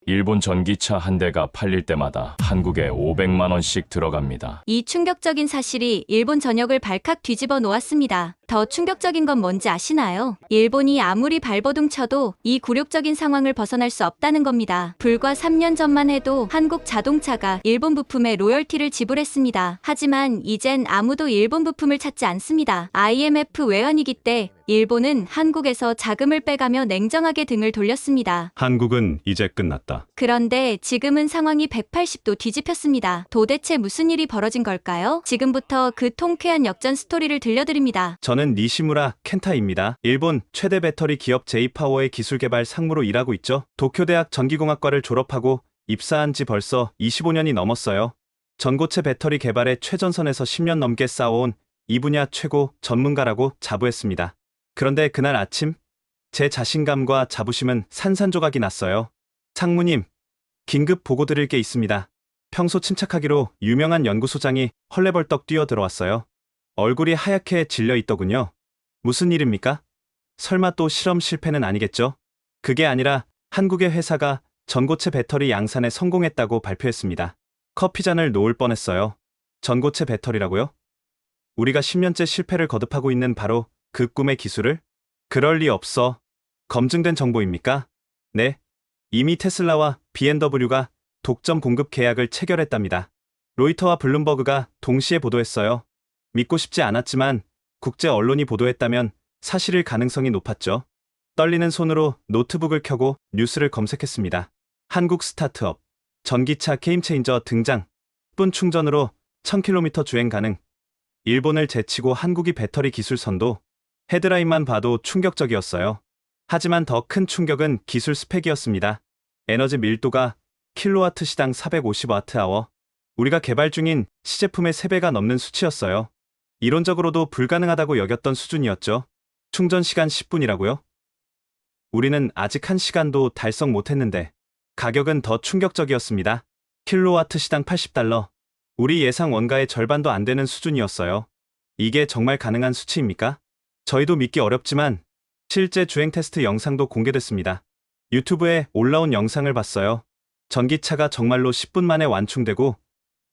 일본 전기차 한 대가 팔릴 때마다 한국에 500만 원씩 들어갑니다. 이 충격적인 사실이 일본 전역을 발칵 뒤집어 놓았습니다. 더 충격적인 건 뭔지 아시나요? 일본이 아무리 발버둥 쳐도 이 굴욕적인 상황을 벗어날 수 없다는 겁니다. 불과 3년 전만 해도 한국 자동차가 일본 부품에 로열티를 지불했습니다. 하지만 이젠 아무도 일본 부품을 찾지 않습니다. IMF 외환위기 때 일본은 한국에서 자금을 빼가며 냉정하게 등을 돌렸습니다. 한국은 이제 끝났다. 그런데 지금은 상황이 180도 뒤집혔습니다. 도대체 무슨 일이 벌어진 걸까요? 지금부터 그 통쾌한 역전 스토리를 들려드립니다. 저는 니시무라 켄타입니다. 일본 최대 배터리 기업 제이파워의 기술개발 상무로 일하고 있죠. 도쿄대학 전기공학과를 졸업하고 입사한 지 벌써 25년이 넘었어요. 전고체 배터리 개발의 최전선에서 10년 넘게 쌓아온 이 분야 최고 전문가라고 자부했습니다. 그런데 그날 아침 제 자신감과 자부심은 산산조각이 났어요. 상무님, 긴급 보고 드릴 게 있습니다. 평소 침착하기로 유명한 연구소장이 헐레벌떡 뛰어들어왔어요. 얼굴이 하얗게 질려 있더군요. 무슨 일입니까? 설마 또 실험 실패는 아니겠죠? 그게 아니라 한국의 회사가 전고체 배터리 양산에 성공했다고 발표했습니다. 커피잔을 놓을 뻔했어요. 전고체 배터리라고요? 우리가 10년째 실패를 거듭하고 있는 바로 그 꿈의 기술을? 그럴 리 없어. 검증된 정보입니까? 네. 이미 테슬라와 BMW가 독점 공급 계약을 체결했답니다. 로이터와 블룸버그가 동시에 보도했어요. 믿고 싶지 않았지만 국제 언론이 보도했다면 사실일 가능성이 높았죠. 떨리는 손으로 노트북을 켜고 뉴스를 검색했습니다. 한국 스타트업, 전기차 게임체인저 등장, 10분 충전으로 1000km 주행 가능. 일본을 제치고 한국이 배터리 기술 선도. 헤드라인만 봐도 충격적이었어요. 하지만 더 큰 충격은 기술 스펙이었습니다. 에너지 밀도가 킬로와트 시당 450와트아워. 우리가 개발 중인 시제품의 3배가 넘는 수치였어요. 이론적으로도 불가능하다고 여겼던 수준이었죠. 충전 시간 10분이라고요? 우리는 아직 1시간도 달성 못했는데 가격은 더 충격적이었습니다. 킬로와트 시당 $80. 우리 예상 원가의 절반도 안 되는 수준이었어요. 이게 정말 가능한 수치입니까? 저희도 믿기 어렵지만 실제 주행 테스트 영상도 공개됐습니다. 유튜브에 올라온 영상을 봤어요. 전기차가 정말로 10분 만에 완충되고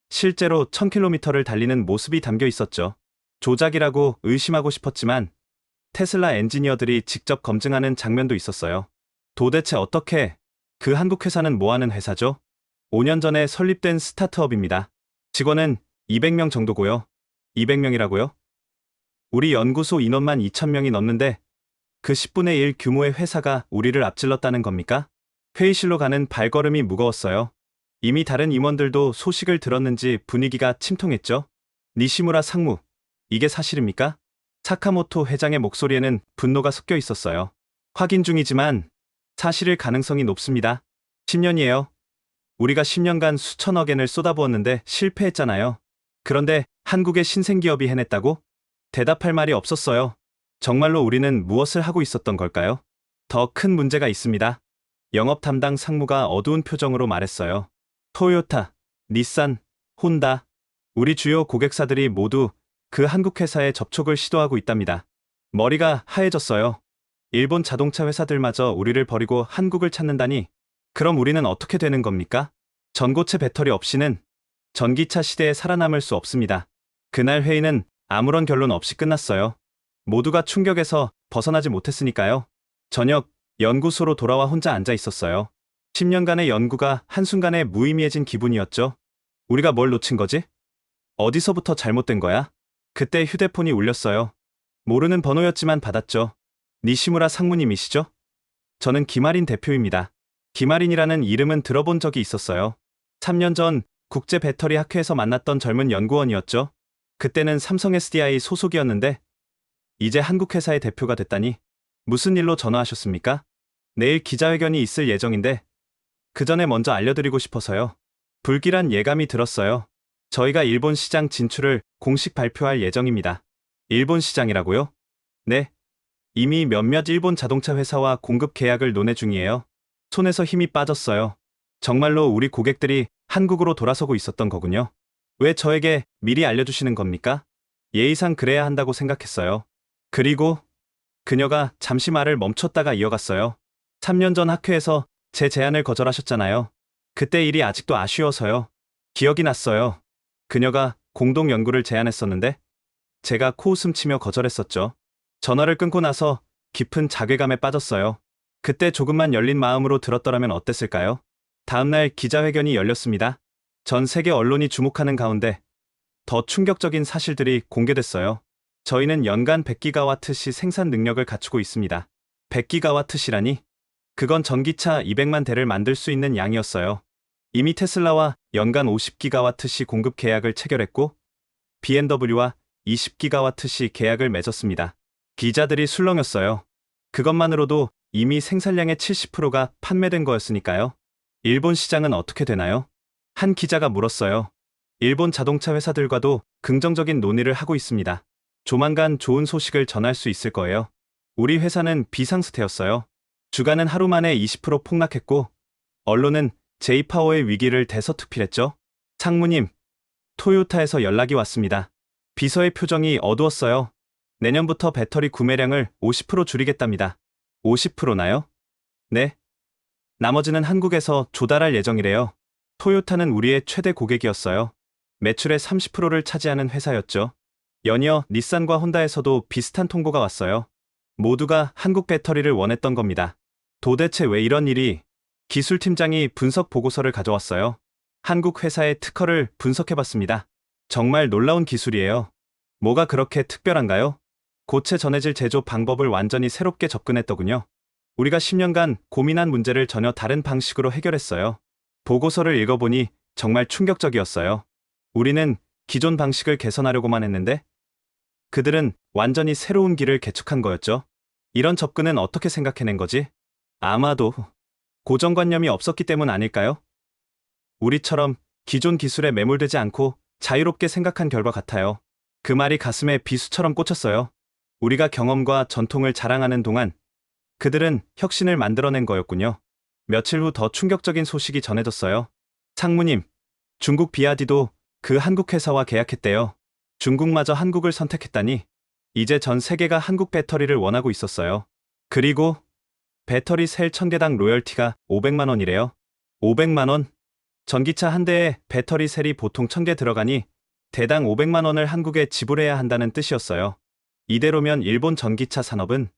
실제로 1000km를 달리는 모습이 담겨 있었죠. 조작이라고 의심하고 싶었지만 테슬라 엔지니어들이 직접 검증하는 장면도 있었어요. 도대체 어떻게 그 한국 회사는 뭐하는 회사죠? 5년 전에 설립된 스타트업입니다. 직원은 200명 정도고요. 200명이라고요? 우리 연구소 인원만 2000명이 넘는데 그 10분의 1 규모의 회사가 우리를 앞질렀다는 겁니까? 회의실로 가는 발걸음이 무거웠어요. 이미 다른 임원들도 소식을 들었는지 분위기가 침통했죠. 니시무라 상무, 이게 사실입니까? 사카모토 회장의 목소리에는 분노가 섞여 있었어요. 확인 중이지만 사실일 가능성이 높습니다. 10년이에요. 우리가 10년간 수천억 엔을 쏟아부었는데 실패했잖아요. 그런데 한국의 신생기업이 해냈다고? 대답할 말이 없었어요. 정말로 우리는 무엇을 하고 있었던 걸까요? 더 큰 문제가 있습니다. 영업 담당 상무가 어두운 표정으로 말했어요. 토요타, 닛산, 혼다, 우리 주요 고객사들이 모두 그 한국 회사에 접촉을 시도하고 있답니다. 머리가 하얘졌어요. 일본 자동차 회사들마저 우리를 버리고 한국을 찾는다니. 그럼 우리는 어떻게 되는 겁니까? 전고체 배터리 없이는 전기차 시대에 살아남을 수 없습니다. 그날 회의는 아무런 결론 없이 끝났어요. 모두가 충격에서 벗어나지 못했으니까요. 저녁 연구소로 돌아와 혼자 앉아 있었어요. 10년간의 연구가 한순간에 무의미해진 기분이었죠. 우리가 뭘 놓친 거지? 어디서부터 잘못된 거야? 그때 휴대폰이 울렸어요. 모르는 번호였지만 받았죠. 니시무라 상무님이시죠? 저는 김아린 대표입니다. 김아린이라는 이름은 들어본 적이 있었어요. 3년 전 국제 배터리 학회에서 만났던 젊은 연구원이었죠. 그때는 삼성 SDI 소속이었는데 이제 한국 회사의 대표가 됐다니. 무슨 일로 전화하셨습니까? 내일 기자회견이 있을 예정인데 그 전에 먼저 알려드리고 싶어서요. 불길한 예감이 들었어요. 저희가 일본 시장 진출을 공식 발표할 예정입니다. 일본 시장이라고요? 네. 이미 몇몇 일본 자동차 회사와 공급 계약을 논의 중이에요. 손에서 힘이 빠졌어요. 정말로 우리 고객들이 한국으로 돌아서고 있었던 거군요. 왜 저에게 미리 알려주시는 겁니까? 예의상 그래야 한다고 생각했어요. 그리고 그녀가 잠시 말을 멈췄다가 이어갔어요. 3년 전 학회에서 제 제안을 거절하셨잖아요. 그때 일이 아직도 아쉬워서요. 기억이 났어요. 그녀가 공동 연구를 제안했었는데 제가 코웃음 치며 거절했었죠. 전화를 끊고 나서 깊은 자괴감에 빠졌어요. 그때 조금만 열린 마음으로 들었더라면 어땠을까요? 다음날 기자회견이 열렸습니다. 전 세계 언론이 주목하는 가운데 더 충격적인 사실들이 공개됐어요. 저희는 연간 100기가와트시 생산 능력을 갖추고 있습니다. 100기가와트시라니? 그건 전기차 200만 대를 만들 수 있는 양이었어요. 이미 테슬라와 연간 50기가와트시 공급 계약을 체결했고 BMW와 20기가와트시 계약을 맺었습니다. 기자들이 술렁였어요. 그것만으로도 이미 생산량의 70%가 판매된 거였으니까요. 일본 시장은 어떻게 되나요? 한 기자가 물었어요. 일본 자동차 회사들과도 긍정적인 논의를 하고 있습니다. 조만간 좋은 소식을 전할 수 있을 거예요. 우리 회사는 비상사태였어요. 주가는 하루 만에 20% 폭락했고 언론은 제이파워의 위기를 대서특필했죠. 상무님, 토요타에서 연락이 왔습니다. 비서의 표정이 어두웠어요. 내년부터 배터리 구매량을 50% 줄이겠답니다. 50%나요? 네. 나머지는 한국에서 조달할 예정이래요. 토요타는 우리의 최대 고객이었어요. 매출의 30%를 차지하는 회사였죠. 연이어 닛산과 혼다에서도 비슷한 통보가 왔어요. 모두가 한국 배터리를 원했던 겁니다. 도대체 왜 이런 일이? 기술팀장이 분석 보고서를 가져왔어요. 한국 회사의 특허를 분석해봤습니다. 정말 놀라운 기술이에요. 뭐가 그렇게 특별한가요? 고체 전해질 제조 방법을 완전히 새롭게 접근했더군요. 우리가 10년간 고민한 문제를 전혀 다른 방식으로 해결했어요. 보고서를 읽어보니 정말 충격적이었어요. 우리는 기존 방식을 개선하려고만 했는데 그들은 완전히 새로운 길을 개척한 거였죠. 이런 접근은 어떻게 생각해낸 거지? 아마도 고정관념이 없었기 때문 아닐까요? 우리처럼 기존 기술에 매몰되지 않고 자유롭게 생각한 결과 같아요. 그 말이 가슴에 비수처럼 꽂혔어요. 우리가 경험과 전통을 자랑하는 동안 그들은 혁신을 만들어낸 거였군요. 며칠 후 더 충격적인 소식이 전해졌어요. 상무님, 중국 비아디도 그 한국 회사와 계약했대요. 중국마저 한국을 선택했다니 이제 전 세계가 한국 배터리를 원하고 있었어요. 그리고 배터리 셀 1000개당 로열티가 500만 원이래요. 500만 원? 전기차 한 대에 배터리 셀이 보통 1000개 들어가니 대당 500만 원을 한국에 지불해야 한다는 뜻이었어요. 이대로면 일본 전기차 산업은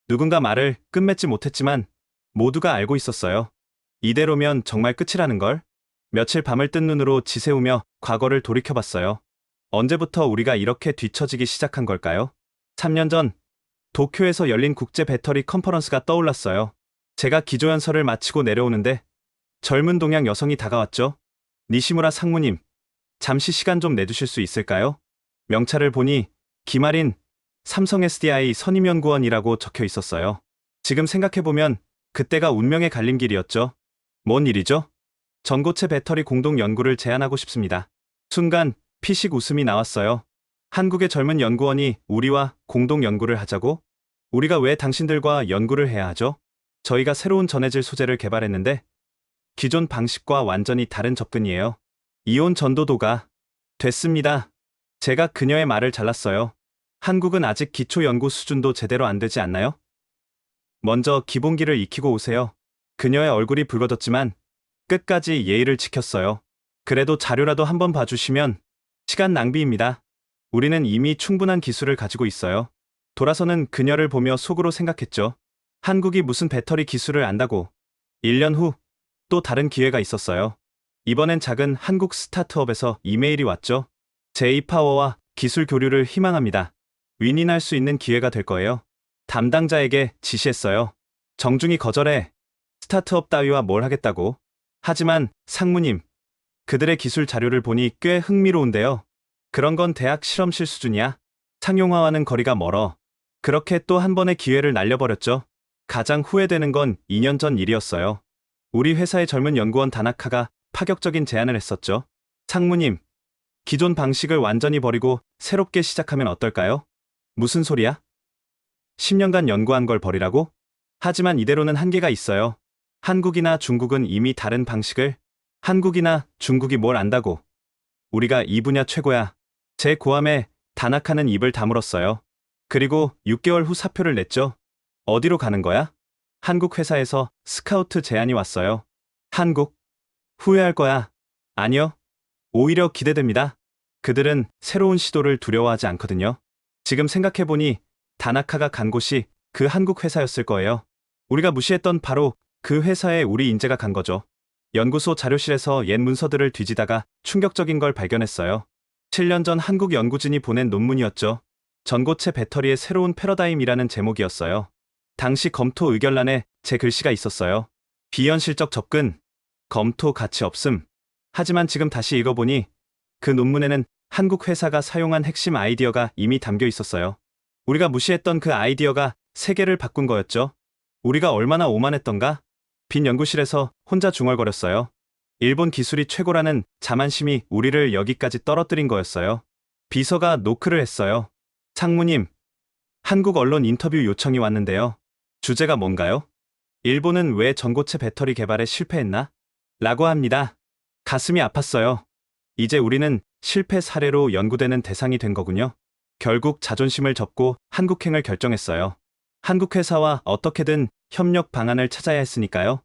누군가 말을 끝맺지 못했지만 모두가 알고 있었어요. 이대로면 정말 끝이라는 걸. 며칠 밤을 뜬 눈으로 지새우며 과거를 돌이켜봤어요. 언제부터 우리가 이렇게 뒤처지기 시작한 걸까요? 3년 전 도쿄에서 열린 국제 배터리 컨퍼런스가 떠올랐어요. 제가 기조연설을 마치고 내려오는데 젊은 동양 여성이 다가왔죠. 니시무라 상무님, 잠시 시간 좀 내주실 수 있을까요? 명찰을 보니 기말인 삼성 SDI 선임연구원이라고 적혀 있었어요. 지금 생각해보면 그때가 운명의 갈림길이었죠. 뭔 일이죠? 전고체 배터리 공동 연구를 제안하고 싶습니다. 순간 피식 웃음이 나왔어요. 한국의 젊은 연구원이 우리와 공동 연구를 하자고? 우리가 왜 당신들과 연구를 해야 하죠? 저희가 새로운 전해질 소재를 개발했는데 기존 방식과 완전히 다른 접근이에요. 이온 전도도가 됐습니다. 제가 그녀의 말을 잘랐어요. 한국은 아직 기초 연구 수준도 제대로 안 되지 않나요? 먼저 기본기를 익히고 오세요. 그녀의 얼굴이 붉어졌지만 끝까지 예의를 지켰어요. 그래도 자료라도 한번 봐주시면 시간 낭비입니다. 우리는 이미 충분한 기술을 가지고 있어요. 돌아서는 그녀를 보며 속으로 생각했죠. 한국이 무슨 배터리 기술을 안다고. 1년 후 또 다른 기회가 있었어요. 이번엔 작은 한국 스타트업에서 이메일이 왔죠. 제이파워와 기술 교류를 희망합니다. 윈윈할 수 있는 기회가 될 거예요. 담당자에게 지시했어요. 정중히 거절해. 스타트업 따위와 뭘 하겠다고. 하지만 상무님, 그들의 기술 자료를 보니 꽤 흥미로운데요. 그런 건 대학 실험실 수준이야. 상용화와는 거리가 멀어. 그렇게 또 한 번의 기회를 날려버렸죠. 가장 후회되는 건 2년 전 일이었어요. 우리 회사의 젊은 연구원 다나카가 파격적인 제안을 했었죠. 상무님, 기존 방식을 완전히 버리고 새롭게 시작하면 어떨까요? 무슨 소리야? 10년간 연구한 걸 버리라고? 하지만 이대로는 한계가 있어요. 한국이나 중국은 이미 다른 방식을, 한국이나 중국이 뭘 안다고. 우리가 이 분야 최고야. 제 고함에 다나카는 입을 다물었어요. 그리고 6개월 후 사표를 냈죠. 어디로 가는 거야? 한국 회사에서 스카우트 제안이 왔어요. 한국? 후회할 거야. 아니요. 오히려 기대됩니다. 그들은 새로운 시도를 두려워하지 않거든요. 지금 생각해보니 다나카가 간 곳이 그 한국 회사였을 거예요. 우리가 무시했던 바로 그 회사에 우리 인재가 간 거죠. 연구소 자료실에서 옛 문서들을 뒤지다가 충격적인 걸 발견했어요. 7년 전 한국 연구진이 보낸 논문이었죠. 전고체 배터리의 새로운 패러다임이라는 제목이었어요. 당시 검토 의견란에 제 글씨가 있었어요. 비현실적 접근, 검토 가치 없음. 하지만 지금 다시 읽어보니 그 논문에는 한국 회사가 사용한 핵심 아이디어가 이미 담겨 있었어요. 우리가 무시했던 그 아이디어가 세계를 바꾼 거였죠. 우리가 얼마나 오만했던가? 빈 연구실에서 혼자 중얼거렸어요. 일본 기술이 최고라는 자만심이 우리를 여기까지 떨어뜨린 거였어요. 비서가 노크를 했어요. 상무님, 한국 언론 인터뷰 요청이 왔는데요. 주제가 뭔가요? 일본은 왜 전고체 배터리 개발에 실패했나? 라고 합니다. 가슴이 아팠어요. 이제 우리는 실패 사례로 연구되는 대상이 된 거군요. 결국 자존심을 접고 한국행을 결정했어요. 한국 회사와 어떻게든 협력 방안을 찾아야 했으니까요.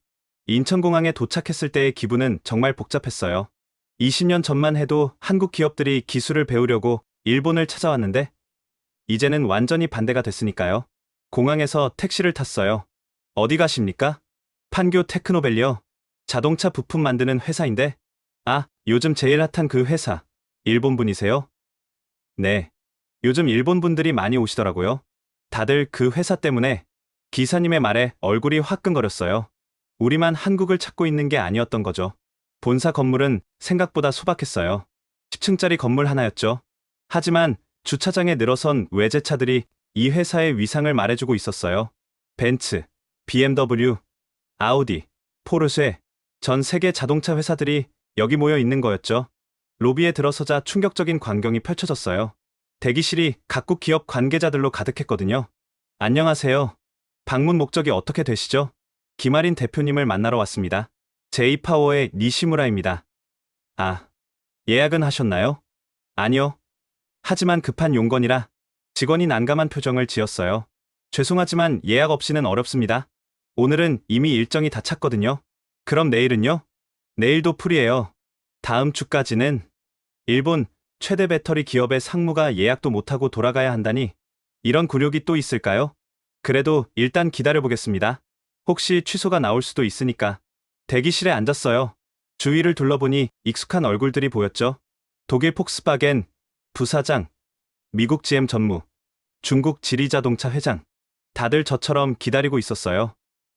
인천공항에 도착했을 때의 기분은 정말 복잡했어요. 20년 전만 해도 한국 기업들이 기술을 배우려고 일본을 찾아왔는데 이제는 완전히 반대가 됐으니까요. 공항에서 택시를 탔어요. 어디 가십니까? 판교 테크노밸리요. 자동차 부품 만드는 회사인데. 아, 요즘 제일 핫한 그 회사. 일본 분이세요? 네. 요즘 일본 분들이 많이 오시더라고요. 다들 그 회사 때문에. 기사님의 말에 얼굴이 화끈거렸어요. 우리만 한국을 찾고 있는 게 아니었던 거죠. 본사 건물은 생각보다 소박했어요. 10층짜리 건물 하나였죠. 하지만 주차장에 늘어선 외제차들이 이 회사의 위상을 말해주고 있었어요. 벤츠, BMW, 아우디, 포르쉐, 전 세계 자동차 회사들이 여기 모여 있는 거였죠. 로비에 들어서자 충격적인 광경이 펼쳐졌어요. 대기실이 각국 기업 관계자들로 가득했거든요. 안녕하세요. 방문 목적이 어떻게 되시죠? 김아린 대표님을 만나러 왔습니다. 제이파워의 니시무라입니다. 아, 예약은 하셨나요? 아니요. 하지만 급한 용건이라 직원이 난감한 표정을 지었어요. 죄송하지만 예약 없이는 어렵습니다. 오늘은 이미 일정이 다 찼거든요. 그럼 내일은요? 내일도 풀이에요. 다음 주까지는 일본 최대 배터리 기업의 상무가 예약도 못하고 돌아가야 한다니 이런 굴욕이 또 있을까요? 그래도 일단 기다려보겠습니다. 혹시 취소가 나올 수도 있으니까. 대기실에 앉았어요. 주위를 둘러보니 익숙한 얼굴들이 보였죠. 독일 폭스바겐 부사장, 미국 GM 전무, 중국 지리자동차 회장. 다들 저처럼 기다리고 있었어요.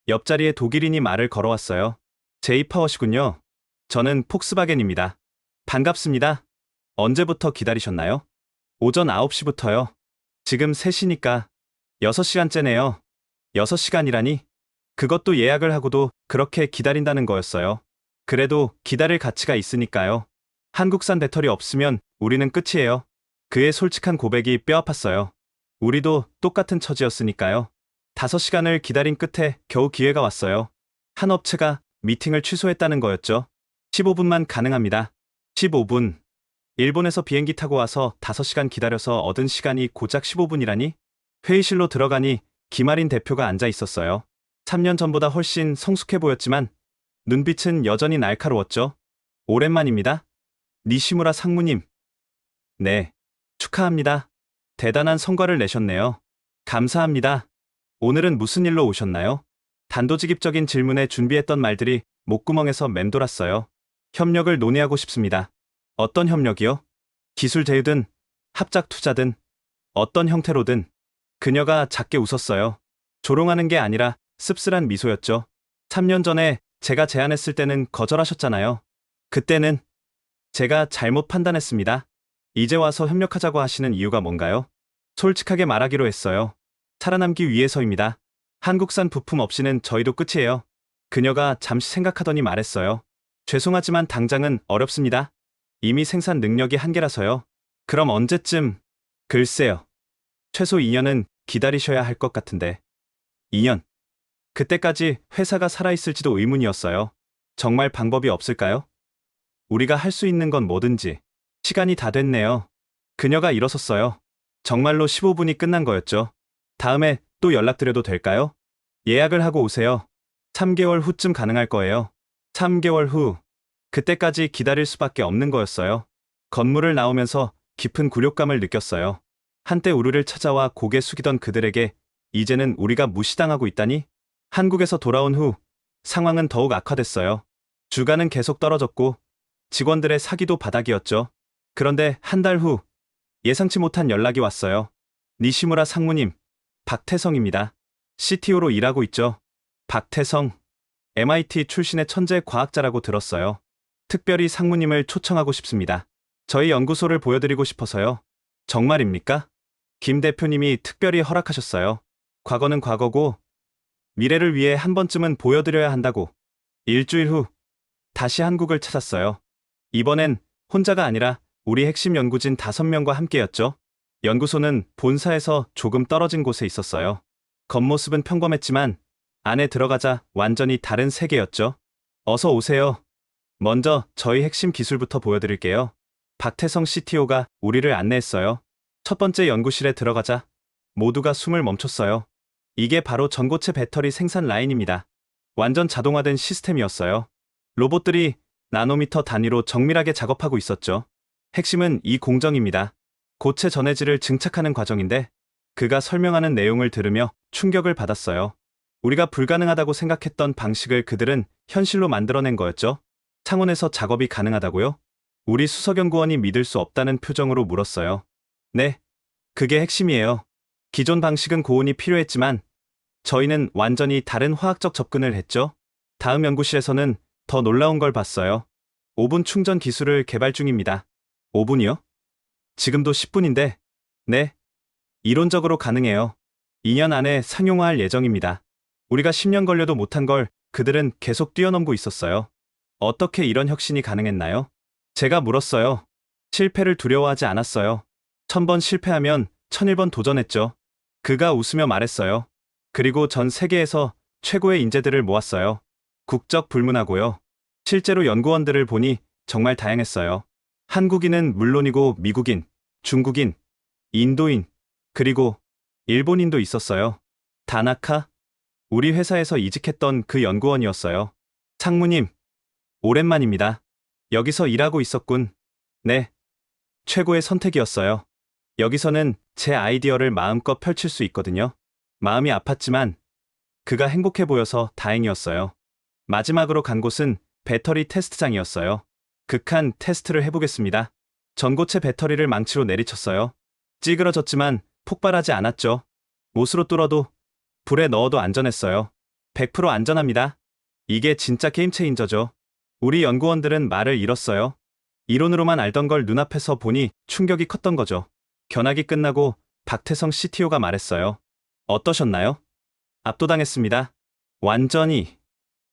옆자리에 독일인이 말을 걸어왔어요. 제이파워시군요. 저는 폭스바겐입니다. 반갑습니다. 언제부터 기다리셨나요? 오전 9시부터요. 지금 3시니까 6시간째네요. 6시간이라니? 그것도 예약을 하고도 그렇게 기다린다는 거였어요. 그래도 기다릴 가치가 있으니까요. 한국산 배터리 없으면 우리는 끝이에요. 그의 솔직한 고백이 뼈아팠어요. 우리도 똑같은 처지였으니까요. 5시간을 기다린 끝에 겨우 기회가 왔어요. 한 업체가 미팅을 취소했다는 거였죠. 15분만 가능합니다. 15분. 일본에서 비행기 타고 와서 5시간 기다려서 얻은 시간이 고작 15분이라니? 회의실로 들어가니 김아린 대표가 앉아 있었어요. 3년 전보다 훨씬 성숙해 보였지만 눈빛은 여전히 날카로웠죠. 오랜만입니다. 니시무라 상무님. 네. 축하합니다. 대단한 성과를 내셨네요. 감사합니다. 오늘은 무슨 일로 오셨나요? 단도직입적인 질문에 준비했던 말들이 목구멍에서 맴돌았어요. 협력을 논의하고 싶습니다. 어떤 협력이요? 기술 제휴든, 합작 투자든, 어떤 형태로든. 그녀가 작게 웃었어요. 조롱하는 게 아니라 씁쓸한 미소였죠. 3년 전에 제가 제안했을 때는 거절하셨잖아요. 그때는 제가 잘못 판단했습니다. 이제 와서 협력하자고 하시는 이유가 뭔가요? 솔직하게 말하기로 했어요. 살아남기 위해서입니다. 한국산 부품 없이는 저희도 끝이에요. 그녀가 잠시 생각하더니 말했어요. 죄송하지만 당장은 어렵습니다. 이미 생산 능력이 한계라서요. 그럼 언제쯤? 글쎄요. 최소 2년은 기다리셔야 할 것 같은데. 2년. 그때까지 회사가 살아있을지도 의문이었어요. 정말 방법이 없을까요? 우리가 할 수 있는 건 뭐든지. 시간이 다 됐네요. 그녀가 일어섰어요. 정말로 15분이 끝난 거였죠. 다음에 또 연락드려도 될까요? 예약을 하고 오세요. 3개월 후쯤 가능할 거예요. 3개월 후. 그때까지 기다릴 수밖에 없는 거였어요. 건물을 나오면서 깊은 굴욕감을 느꼈어요. 한때 우리를 찾아와 고개 숙이던 그들에게 이제는 우리가 무시당하고 있다니? 한국에서 돌아온 후 상황은 더욱 악화됐어요. 주가는 계속 떨어졌고 직원들의 사기도 바닥이었죠. 그런데 한 달 후 예상치 못한 연락이 왔어요. 니시무라 상무님, 박태성입니다. CTO로 일하고 있죠. 박태성, MIT 출신의 천재 과학자라고 들었어요. 특별히 상무님을 초청하고 싶습니다. 저희 연구소를 보여드리고 싶어서요. 정말입니까? 김 대표님이 특별히 허락하셨어요. 과거는 과거고 미래를 위해 한 번쯤은 보여드려야 한다고. 일주일 후 다시 한국을 찾았어요. 이번엔 혼자가 아니라 우리 핵심 연구진 5명과 함께였죠. 연구소는 본사에서 조금 떨어진 곳에 있었어요. 겉모습은 평범했지만 안에 들어가자 완전히 다른 세계였죠. 어서 오세요. 먼저 저희 핵심 기술부터 보여드릴게요. 박태성 CTO가 우리를 안내했어요. 첫 번째 연구실에 들어가자 모두가 숨을 멈췄어요. 이게 바로 전고체 배터리 생산 라인입니다. 완전 자동화된 시스템이었어요. 로봇들이 나노미터 단위로 정밀하게 작업하고 있었죠. 핵심은 이 공정입니다. 고체 전해질을 증착하는 과정인데 그가 설명하는 내용을 들으며 충격을 받았어요. 우리가 불가능하다고 생각했던 방식을 그들은 현실로 만들어낸 거였죠. 창원에서 작업이 가능하다고요? 우리 수석연구원이 믿을 수 없다는 표정으로 물었어요. 네, 그게 핵심이에요. 기존 방식은 고온이 필요했지만 저희는 완전히 다른 화학적 접근을 했죠. 다음 연구실에서는 더 놀라운 걸 봤어요. 오븐 충전 기술을 개발 중입니다. 5분이요? 지금도 10분인데. 네, 이론적으로 가능해요. 2년 안에 상용화할 예정입니다. 우리가 10년 걸려도 못한 걸 그들은 계속 뛰어넘고 있었어요. 어떻게 이런 혁신이 가능했나요? 제가 물었어요. 실패를 두려워하지 않았어요. 1000번 실패하면 1001번 도전했죠. 그가 웃으며 말했어요. 그리고 전 세계에서 최고의 인재들을 모았어요. 국적 불문하고요. 실제로 연구원들을 보니 정말 다양했어요. 한국인은 물론이고 미국인, 중국인, 인도인, 그리고 일본인도 있었어요. 다나카? 우리 회사에서 이직했던 그 연구원이었어요. 상무님, 오랜만입니다. 여기서 일하고 있었군. 네, 최고의 선택이었어요. 여기서는 제 아이디어를 마음껏 펼칠 수 있거든요. 마음이 아팠지만 그가 행복해 보여서 다행이었어요. 마지막으로 간 곳은 배터리 테스트장이었어요. 극한 테스트를 해보겠습니다. 전고체 배터리를 망치로 내리쳤어요. 찌그러졌지만 폭발하지 않았죠. 못으로 뚫어도 불에 넣어도 안전했어요. 100% 안전합니다. 이게 진짜 게임 체인저죠. 우리 연구원들은 말을 잃었어요. 이론으로만 알던 걸 눈앞에서 보니 충격이 컸던 거죠. 견학이 끝나고 박태성 CTO가 말했어요. 어떠셨나요? 압도당했습니다. 완전히.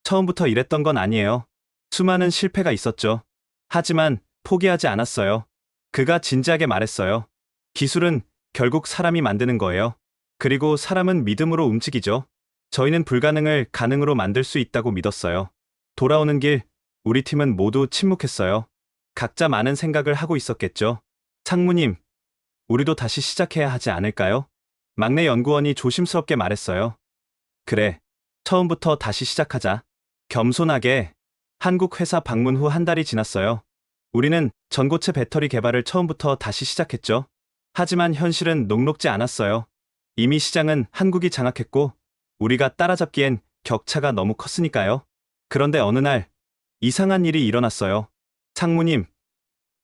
처음부터 이랬던 건 아니에요. 수많은 실패가 있었죠. 하지만 포기하지 않았어요. 그가 진지하게 말했어요. 기술은 결국 사람이 만드는 거예요. 그리고 사람은 믿음으로 움직이죠. 저희는 불가능을 가능으로 만들 수 있다고 믿었어요. 돌아오는 길, 우리 팀은 모두 침묵했어요. 각자 많은 생각을 하고 있었겠죠. 상무님, 우리도 다시 시작해야 하지 않을까요? 막내 연구원이 조심스럽게 말했어요. 그래, 처음부터 다시 시작하자. 겸손하게. 한국 회사 방문 후 한 달이 지났어요. 우리는 전고체 배터리 개발을 처음부터 다시 시작했죠. 하지만 현실은 녹록지 않았어요. 이미 시장은 한국이 장악했고 우리가 따라잡기엔 격차가 너무 컸으니까요. 그런데 어느 날 이상한 일이 일어났어요. 상무님,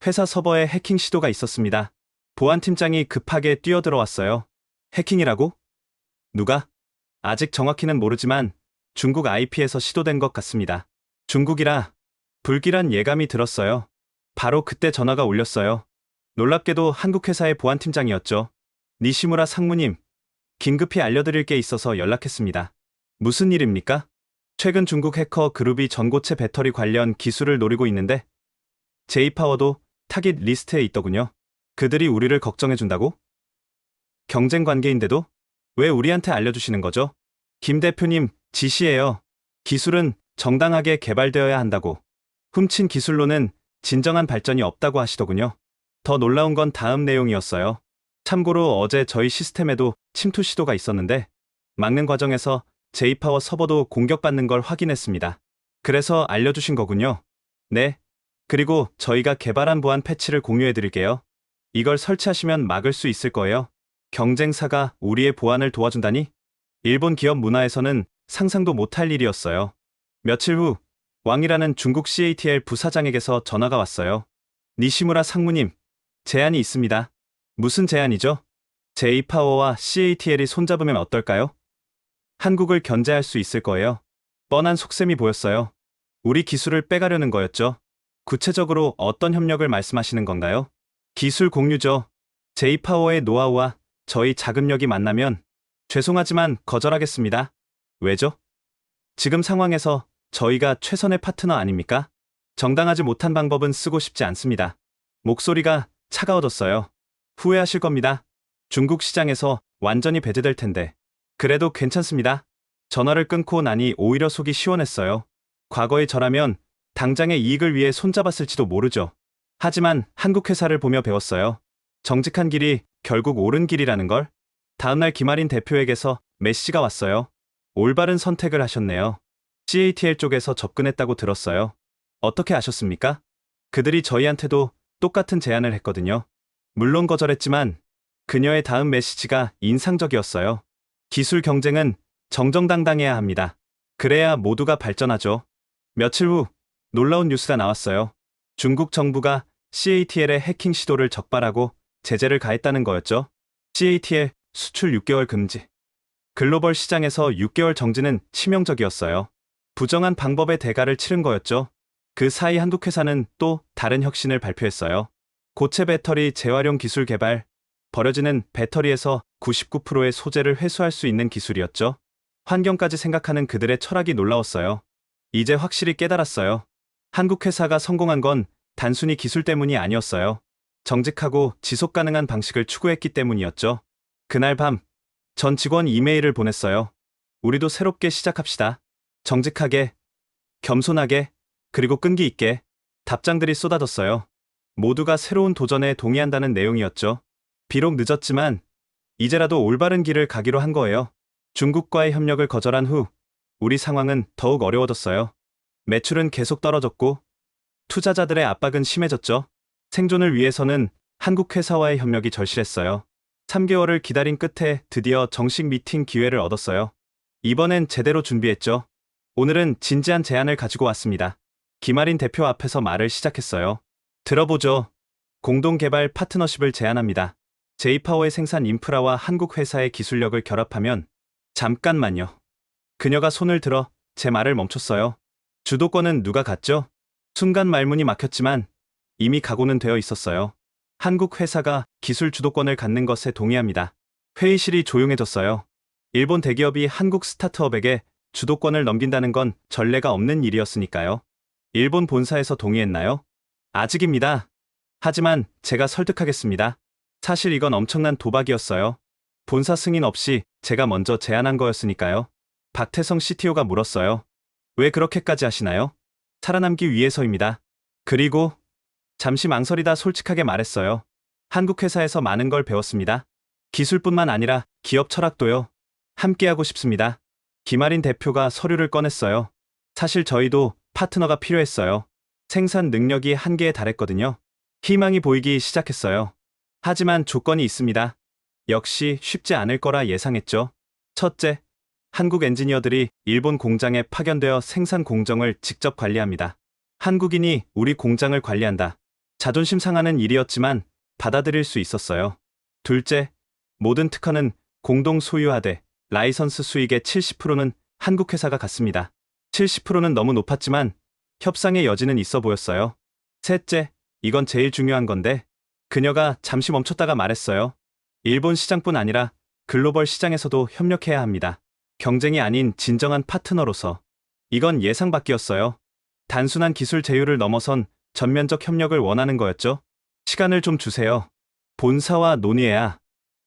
회사 서버에 해킹 시도가 있었습니다. 보안팀장이 급하게 뛰어들어왔어요. 해킹이라고? 누가? 아직 정확히는 모르지만 중국 IP에서 시도된 것 같습니다. 중국이라 불길한 예감이 들었어요. 바로 그때 전화가 울렸어요. 놀랍게도 한국 회사의 보안팀장이었죠. 니시무라 상무님, 긴급히 알려드릴 게 있어서 연락했습니다. 무슨 일입니까? 최근 중국 해커 그룹이 전고체 배터리 관련 기술을 노리고 있는데 제이파워도 타깃 리스트에 있더군요. 그들이 우리를 걱정해준다고? 경쟁 관계인데도? 왜 우리한테 알려주시는 거죠? 김 대표님 지시예요. 기술은 정당하게 개발되어야 한다고. 훔친 기술로는 진정한 발전이 없다고 하시더군요. 더 놀라운 건 다음 내용이었어요. 참고로 어제 저희 시스템에도 침투 시도가 있었는데 막는 과정에서 제이파워 서버도 공격받는 걸 확인했습니다. 그래서 알려주신 거군요. 네. 그리고 저희가 개발한 보안 패치를 공유해드릴게요. 이걸 설치하시면 막을 수 있을 거예요. 경쟁사가 우리의 보안을 도와준다니? 일본 기업 문화에서는 상상도 못할 일이었어요. 며칠 후 왕이라는 중국 CATL 부사장에게서 전화가 왔어요. 니시무라 상무님, 제안이 있습니다. 무슨 제안이죠? 제이파워와 CATL이 손잡으면 어떨까요? 한국을 견제할 수 있을 거예요. 뻔한 속셈이 보였어요. 우리 기술을 빼가려는 거였죠. 구체적으로 어떤 협력을 말씀하시는 건가요? 기술 공유죠. 제이파워의 노하우와 저희 자금력이 만나면 죄송하지만 거절하겠습니다. 왜죠? 지금 상황에서 저희가 최선의 파트너 아닙니까? 정당하지 못한 방법은 쓰고 싶지 않습니다. 목소리가 차가워졌어요. 후회하실 겁니다. 중국 시장에서 완전히 배제될 텐데. 그래도 괜찮습니다. 전화를 끊고 나니 오히려 속이 시원했어요. 과거의 저라면 당장의 이익을 위해 손잡았을지도 모르죠. 하지만 한국 회사를 보며 배웠어요. 정직한 길이 결국 옳은 길이라는 걸. 다음날 김아린 대표에게서 메시지가 왔어요. 올바른 선택을 하셨네요. CATL 쪽에서 접근했다고 들었어요. 어떻게 아셨습니까? 그들이 저희한테도 똑같은 제안을 했거든요. 물론 거절했지만 그녀의 다음 메시지가 인상적이었어요. 기술 경쟁은 정정당당해야 합니다. 그래야 모두가 발전하죠. 며칠 후 놀라운 뉴스가 나왔어요. 중국 정부가 CATL의 해킹 시도를 적발하고 제재를 가했다는 거였죠. CATL 수출 6개월 금지. 글로벌 시장에서 6개월 정지는 치명적이었어요. 부정한 방법의 대가를 치른 거였죠. 그 사이 한국 회사는 또 다른 혁신을 발표했어요. 고체 배터리 재활용 기술 개발. 버려지는 배터리에서 99%의 소재를 회수할 수 있는 기술이었죠. 환경까지 생각하는 그들의 철학이 놀라웠어요. 이제 확실히 깨달았어요. 한국 회사가 성공한 건 단순히 기술 때문이 아니었어요. 정직하고 지속 가능한 방식을 추구했기 때문이었죠. 그날 밤, 전 직원이 이메일을 보냈어요. 우리도 새롭게 시작합시다. 정직하게, 겸손하게, 그리고 끈기 있게. 답장들이 쏟아졌어요. 모두가 새로운 도전에 동의한다는 내용이었죠. 비록 늦었지만 이제라도 올바른 길을 가기로 한 거예요. 중국과의 협력을 거절한 후 우리 상황은 더욱 어려워졌어요. 매출은 계속 떨어졌고 투자자들의 압박은 심해졌죠. 생존을 위해서는 한국 회사와의 협력이 절실했어요. 3개월을 기다린 끝에 드디어 정식 미팅 기회를 얻었어요. 이번엔 제대로 준비했죠. 오늘은 진지한 제안을 가지고 왔습니다. 김아린 대표 앞에서 말을 시작했어요. 들어보죠. 공동개발 파트너십을 제안합니다. 제이파워의 생산 인프라와 한국 회사의 기술력을 결합하면. 잠깐만요. 그녀가 손을 들어 제 말을 멈췄어요. 주도권은 누가 갖죠? 순간 말문이 막혔지만 이미 각오는 되어 있었어요. 한국 회사가 기술 주도권을 갖는 것에 동의합니다. 회의실이 조용해졌어요. 일본 대기업이 한국 스타트업에게 주도권을 넘긴다는 건 전례가 없는 일이었으니까요. 일본 본사에서 동의했나요? 아직입니다. 하지만 제가 설득하겠습니다. 사실 이건 엄청난 도박이었어요. 본사 승인 없이 제가 먼저 제안한 거였으니까요. 박태성 CTO가 물었어요. 왜 그렇게까지 하시나요? 살아남기 위해서입니다. 그리고 잠시 망설이다 솔직하게 말했어요. 한국 회사에서 많은 걸 배웠습니다. 기술뿐만 아니라 기업 철학도요. 함께하고 싶습니다. 김아린 대표가 서류를 꺼냈어요. 사실 저희도 파트너가 필요했어요. 생산 능력이 한계에 달했거든요. 희망이 보이기 시작했어요. 하지만 조건이 있습니다. 역시 쉽지 않을 거라 예상했죠. 첫째, 한국 엔지니어들이 일본 공장에 파견되어 생산 공정을 직접 관리합니다. 한국인이 우리 공장을 관리한다. 자존심 상하는 일이었지만 받아들일 수 있었어요. 둘째, 모든 특허는 공동 소유하되 라이선스 수익의 70%는 한국 회사가 갖습니다. 70%는 너무 높았지만 협상의 여지는 있어 보였어요. 셋째, 이건 제일 중요한 건데 그녀가 잠시 멈췄다가 말했어요. 일본 시장뿐 아니라 글로벌 시장에서도 협력해야 합니다. 경쟁이 아닌 진정한 파트너로서. 이건 예상 밖이었어요. 단순한 기술 제휴를 넘어선 전면적 협력을 원하는 거였죠. 시간을 좀 주세요. 본사와 논의해야.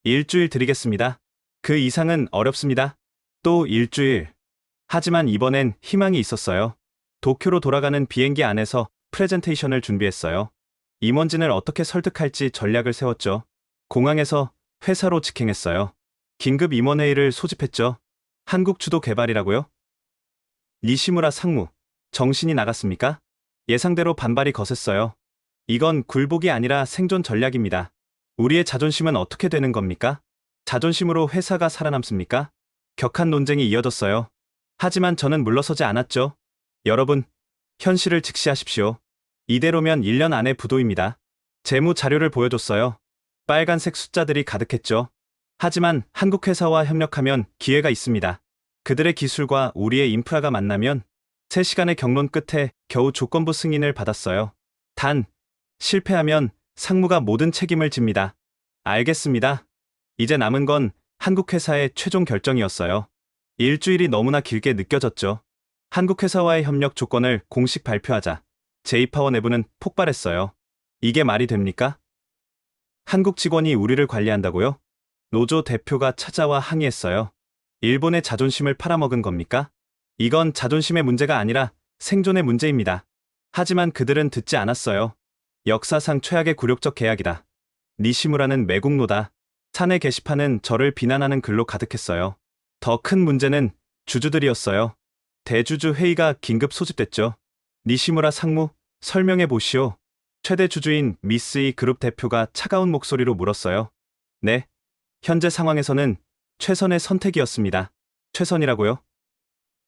일주일 드리겠습니다. 그 이상은 어렵습니다. 또 일주일. 하지만 이번엔 희망이 있었어요. 도쿄로 돌아가는 비행기 안에서 프레젠테이션을 준비했어요. 임원진을 어떻게 설득할지 전략을 세웠죠. 공항에서 회사로 직행했어요. 긴급 임원회의를 소집했죠. 한국 주도 개발이라고요? 니시무라 상무, 정신이 나갔습니까? 예상대로 반발이 거셌어요. 이건 굴복이 아니라 생존 전략입니다. 우리의 자존심은 어떻게 되는 겁니까? 자존심으로 회사가 살아남습니까? 격한 논쟁이 이어졌어요. 하지만 저는 물러서지 않았죠. 여러분, 현실을 직시하십시오. 이대로면 1년 안에 부도입니다. 재무 자료를 보여줬어요. 빨간색 숫자들이 가득했죠. 하지만 한국 회사와 협력하면 기회가 있습니다. 그들의 기술과 우리의 인프라가 만나면 3시간의 경론 끝에 겨우 조건부 승인을 받았어요. 단, 실패하면 상무가 모든 책임을 집니다. 알겠습니다. 이제 남은 건 한국 회사의 최종 결정이었어요. 일주일이 너무나 길게 느껴졌죠. 한국 회사와의 협력 조건을 공식 발표하자 제이파워 내부는 폭발했어요. 이게 말이 됩니까? 한국 직원이 우리를 관리한다고요? 노조 대표가 찾아와 항의했어요. 일본의 자존심을 팔아먹은 겁니까? 이건 자존심의 문제가 아니라 생존의 문제입니다. 하지만 그들은 듣지 않았어요. 역사상 최악의 굴욕적 계약이다. 니시무라는 매국노다. 사내 게시판은 저를 비난하는 글로 가득했어요. 더 큰 문제는 주주들이었어요. 대주주 회의가 긴급 소집됐죠. 니시무라 상무, 설명해 보시오. 최대 주주인 미쓰이 그룹 대표가 차가운 목소리로 물었어요. 네, 현재 상황에서는 최선의 선택이었습니다. 최선이라고요?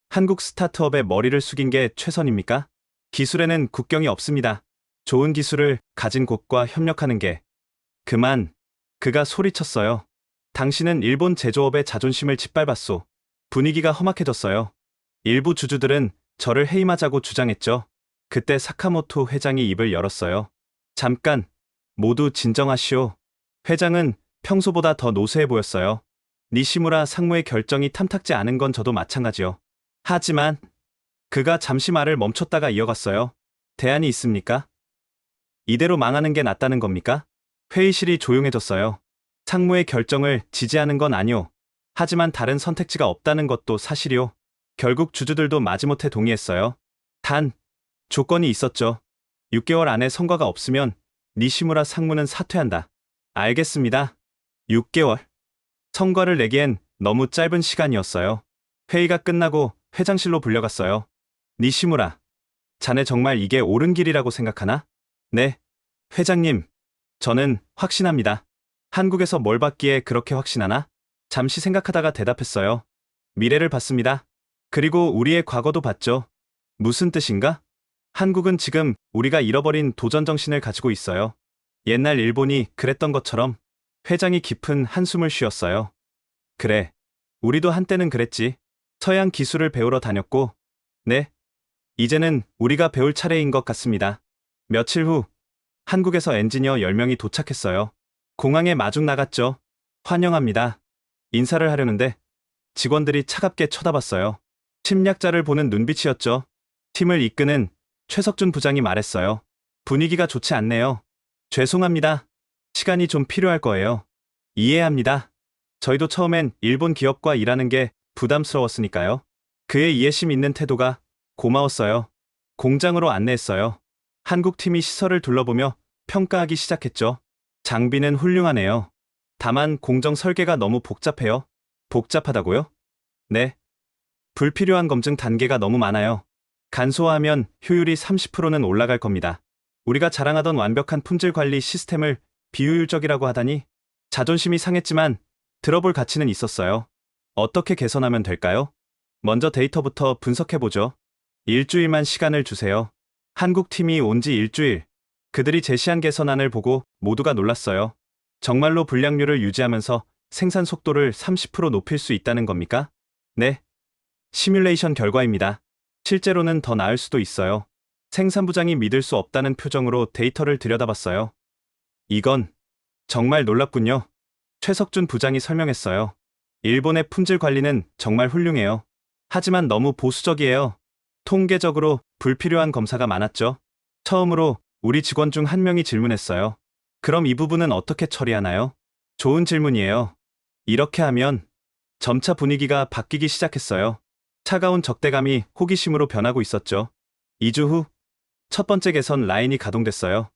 한국 스타트업의 머리를 숙인 게 최선입니까? 기술에는 국경이 없습니다. 좋은 기술을 가진 곳과 협력하는 게. 그만. 그가 소리쳤어요. 당신은 일본 제조업의 자존심을 짓밟았소. 분위기가 험악해졌어요. 일부 주주들은 저를 해임하자고 주장했죠. 그때 사카모토 회장이 입을 열었어요. 잠깐, 모두 진정하시오. 회장은 평소보다 더 노쇠해 보였어요. 니시무라 상무의 결정이 탐탁지 않은 건 저도 마찬가지요. 하지만 그가 잠시 말을 멈췄다가 이어갔어요. 대안이 있습니까? 이대로 망하는 게 낫다는 겁니까? 회의실이 조용해졌어요. 상무의 결정을 지지하는 건 아니오. 하지만 다른 선택지가 없다는 것도 사실이오. 결국 주주들도 마지못해 동의했어요. 단, 조건이 있었죠. 6개월 안에 성과가 없으면 니시무라 상무는 사퇴한다. 알겠습니다. 6개월. 성과를 내기엔 너무 짧은 시간이었어요. 회의가 끝나고 회장실로 불려갔어요. 니시무라, 자네 정말 이게 옳은 길이라고 생각하나? 네, 회장님. 저는 확신합니다. 한국에서 뭘 받기에 그렇게 확신하나? 잠시 생각하다가 대답했어요. 미래를 봤습니다. 그리고 우리의 과거도 봤죠. 무슨 뜻인가? 한국은 지금 우리가 잃어버린 도전 정신을 가지고 있어요. 옛날 일본이 그랬던 것처럼. 회장이 깊은 한숨을 쉬었어요. 그래. 우리도 한때는 그랬지. 서양 기술을 배우러 다녔고. 네. 이제는 우리가 배울 차례인 것 같습니다. 며칠 후 한국에서 엔지니어 10명이 도착했어요. 공항에 마중 나갔죠. 환영합니다. 인사를 하려는데 직원들이 차갑게 쳐다봤어요. 침략자를 보는 눈빛이었죠. 팀을 이끄는 최석준 부장이 말했어요. 분위기가 좋지 않네요. 죄송합니다. 시간이 좀 필요할 거예요. 이해합니다. 저희도 처음엔 일본 기업과 일하는 게 부담스러웠으니까요. 그의 이해심 있는 태도가 고마웠어요. 공장으로 안내했어요. 한국 팀이 시설을 둘러보며 평가하기 시작했죠. 장비는 훌륭하네요. 다만 공정 설계가 너무 복잡해요. 복잡하다고요? 네. 불필요한 검증 단계가 너무 많아요. 간소화하면 효율이 30%는 올라갈 겁니다. 우리가 자랑하던 완벽한 품질 관리 시스템을 비효율적이라고 하다니 자존심이 상했지만 들어볼 가치는 있었어요. 어떻게 개선하면 될까요? 먼저 데이터부터 분석해보죠. 일주일만 시간을 주세요. 한국 팀이 온 지 일주일. 그들이 제시한 개선안을 보고 모두가 놀랐어요. 정말로 불량률을 유지하면서 생산 속도를 30% 높일 수 있다는 겁니까? 네. 시뮬레이션 결과입니다. 실제로는 더 나을 수도 있어요. 생산부장이 믿을 수 없다는 표정으로 데이터를 들여다봤어요. 이건 정말 놀랍군요. 최석준 부장이 설명했어요. 일본의 품질 관리는 정말 훌륭해요. 하지만 너무 보수적이에요. 통계적으로 불필요한 검사가 많았죠. 처음으로 우리 직원 중 한 명이 질문했어요. 그럼 이 부분은 어떻게 처리하나요? 좋은 질문이에요. 이렇게 하면 점차 분위기가 바뀌기 시작했어요. 차가운 적대감이 호기심으로 변하고 있었죠. 2주 후 첫 번째 개선 라인이 가동됐어요.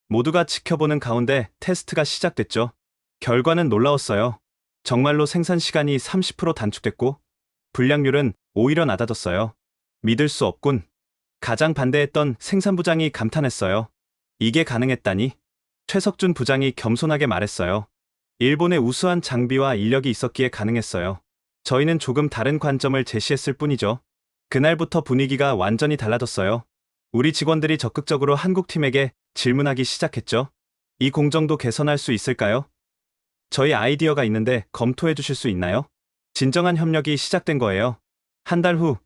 모두가 지켜보는 가운데 테스트가 시작됐죠. 결과는 놀라웠어요. 정말로 생산 시간이 30% 단축됐고 불량률은 오히려 낮아졌어요. 믿을 수 없군. 가장 반대했던 생산부장이 감탄했어요. 이게 가능했다니? 최석준 부장이 겸손하게 말했어요. 일본의 우수한 장비와 인력이 있었기에 가능했어요. 저희는 조금 다른 관점을 제시했을 뿐이죠. 그날부터 분위기가 완전히 달라졌어요. 우리 직원들이 적극적으로 한국팀에게 질문하기 시작했죠. 이 공정도 개선할 수 있을까요? 저희 아이디어가 있는데 검토해 주실 수 있나요? 진정한 협력이 시작된 거예요. 한 달 후,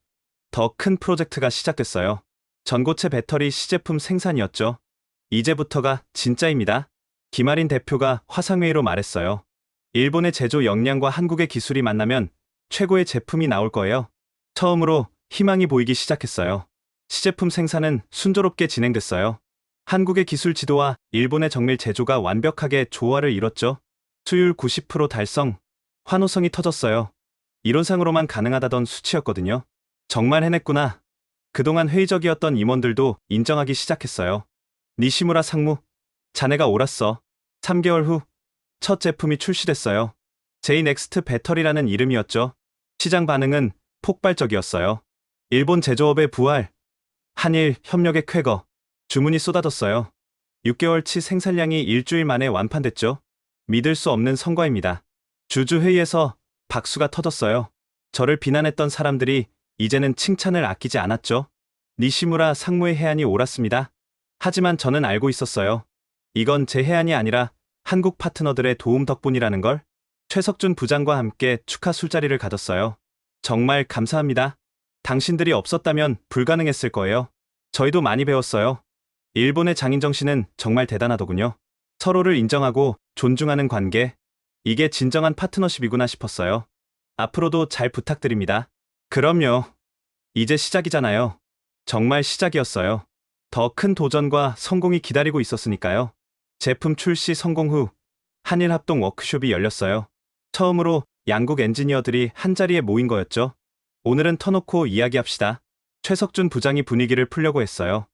더 큰 프로젝트가 시작됐어요. 전고체 배터리 시제품 생산이었죠. 이제부터가 진짜입니다. 김아린 대표가 화상회의로 말했어요. 일본의 제조 역량과 한국의 기술이 만나면 최고의 제품이 나올 거예요. 처음으로 희망이 보이기 시작했어요. 시제품 생산은 순조롭게 진행됐어요. 한국의 기술 지도와 일본의 정밀 제조가 완벽하게 조화를 이뤘죠. 수율 90% 달성, 환호성이 터졌어요. 이론상으로만 가능하다던 수치였거든요. 정말 해냈구나. 그동안 회의적이었던 임원들도 인정하기 시작했어요. 니시무라 상무, 자네가 옳았어. 3개월 후, 첫 제품이 출시됐어요. 제이넥스트 배터리라는 이름이었죠. 시장 반응은 폭발적이었어요. 일본 제조업의 부활, 한일 협력의 쾌거, 주문이 쏟아졌어요. 6개월치 생산량이 일주일 만에 완판됐죠. 믿을 수 없는 성과입니다. 주주회의에서 박수가 터졌어요. 저를 비난했던 사람들이 이제는 칭찬을 아끼지 않았죠. 니시무라 상무의 해안이 옳았습니다. 하지만 저는 알고 있었어요. 이건 제 해안이 아니라 한국 파트너들의 도움 덕분이라는 걸. 최석준 부장과 함께 축하 술자리를 가졌어요. 정말 감사합니다. 당신들이 없었다면 불가능했을 거예요. 저희도 많이 배웠어요. 일본의 장인정신은 정말 대단하더군요. 서로를 인정하고 존중하는 관계. 이게 진정한 파트너십이구나 싶었어요. 앞으로도 잘 부탁드립니다. 그럼요. 이제 시작이잖아요. 정말 시작이었어요. 더 큰 도전과 성공이 기다리고 있었으니까요. 제품 출시 성공 후 한일 합동 워크숍이 열렸어요. 처음으로 양국 엔지니어들이 한자리에 모인 거였죠. 오늘은 터놓고 이야기합시다. 최석준 부장이 분위기를 풀려고 했어요.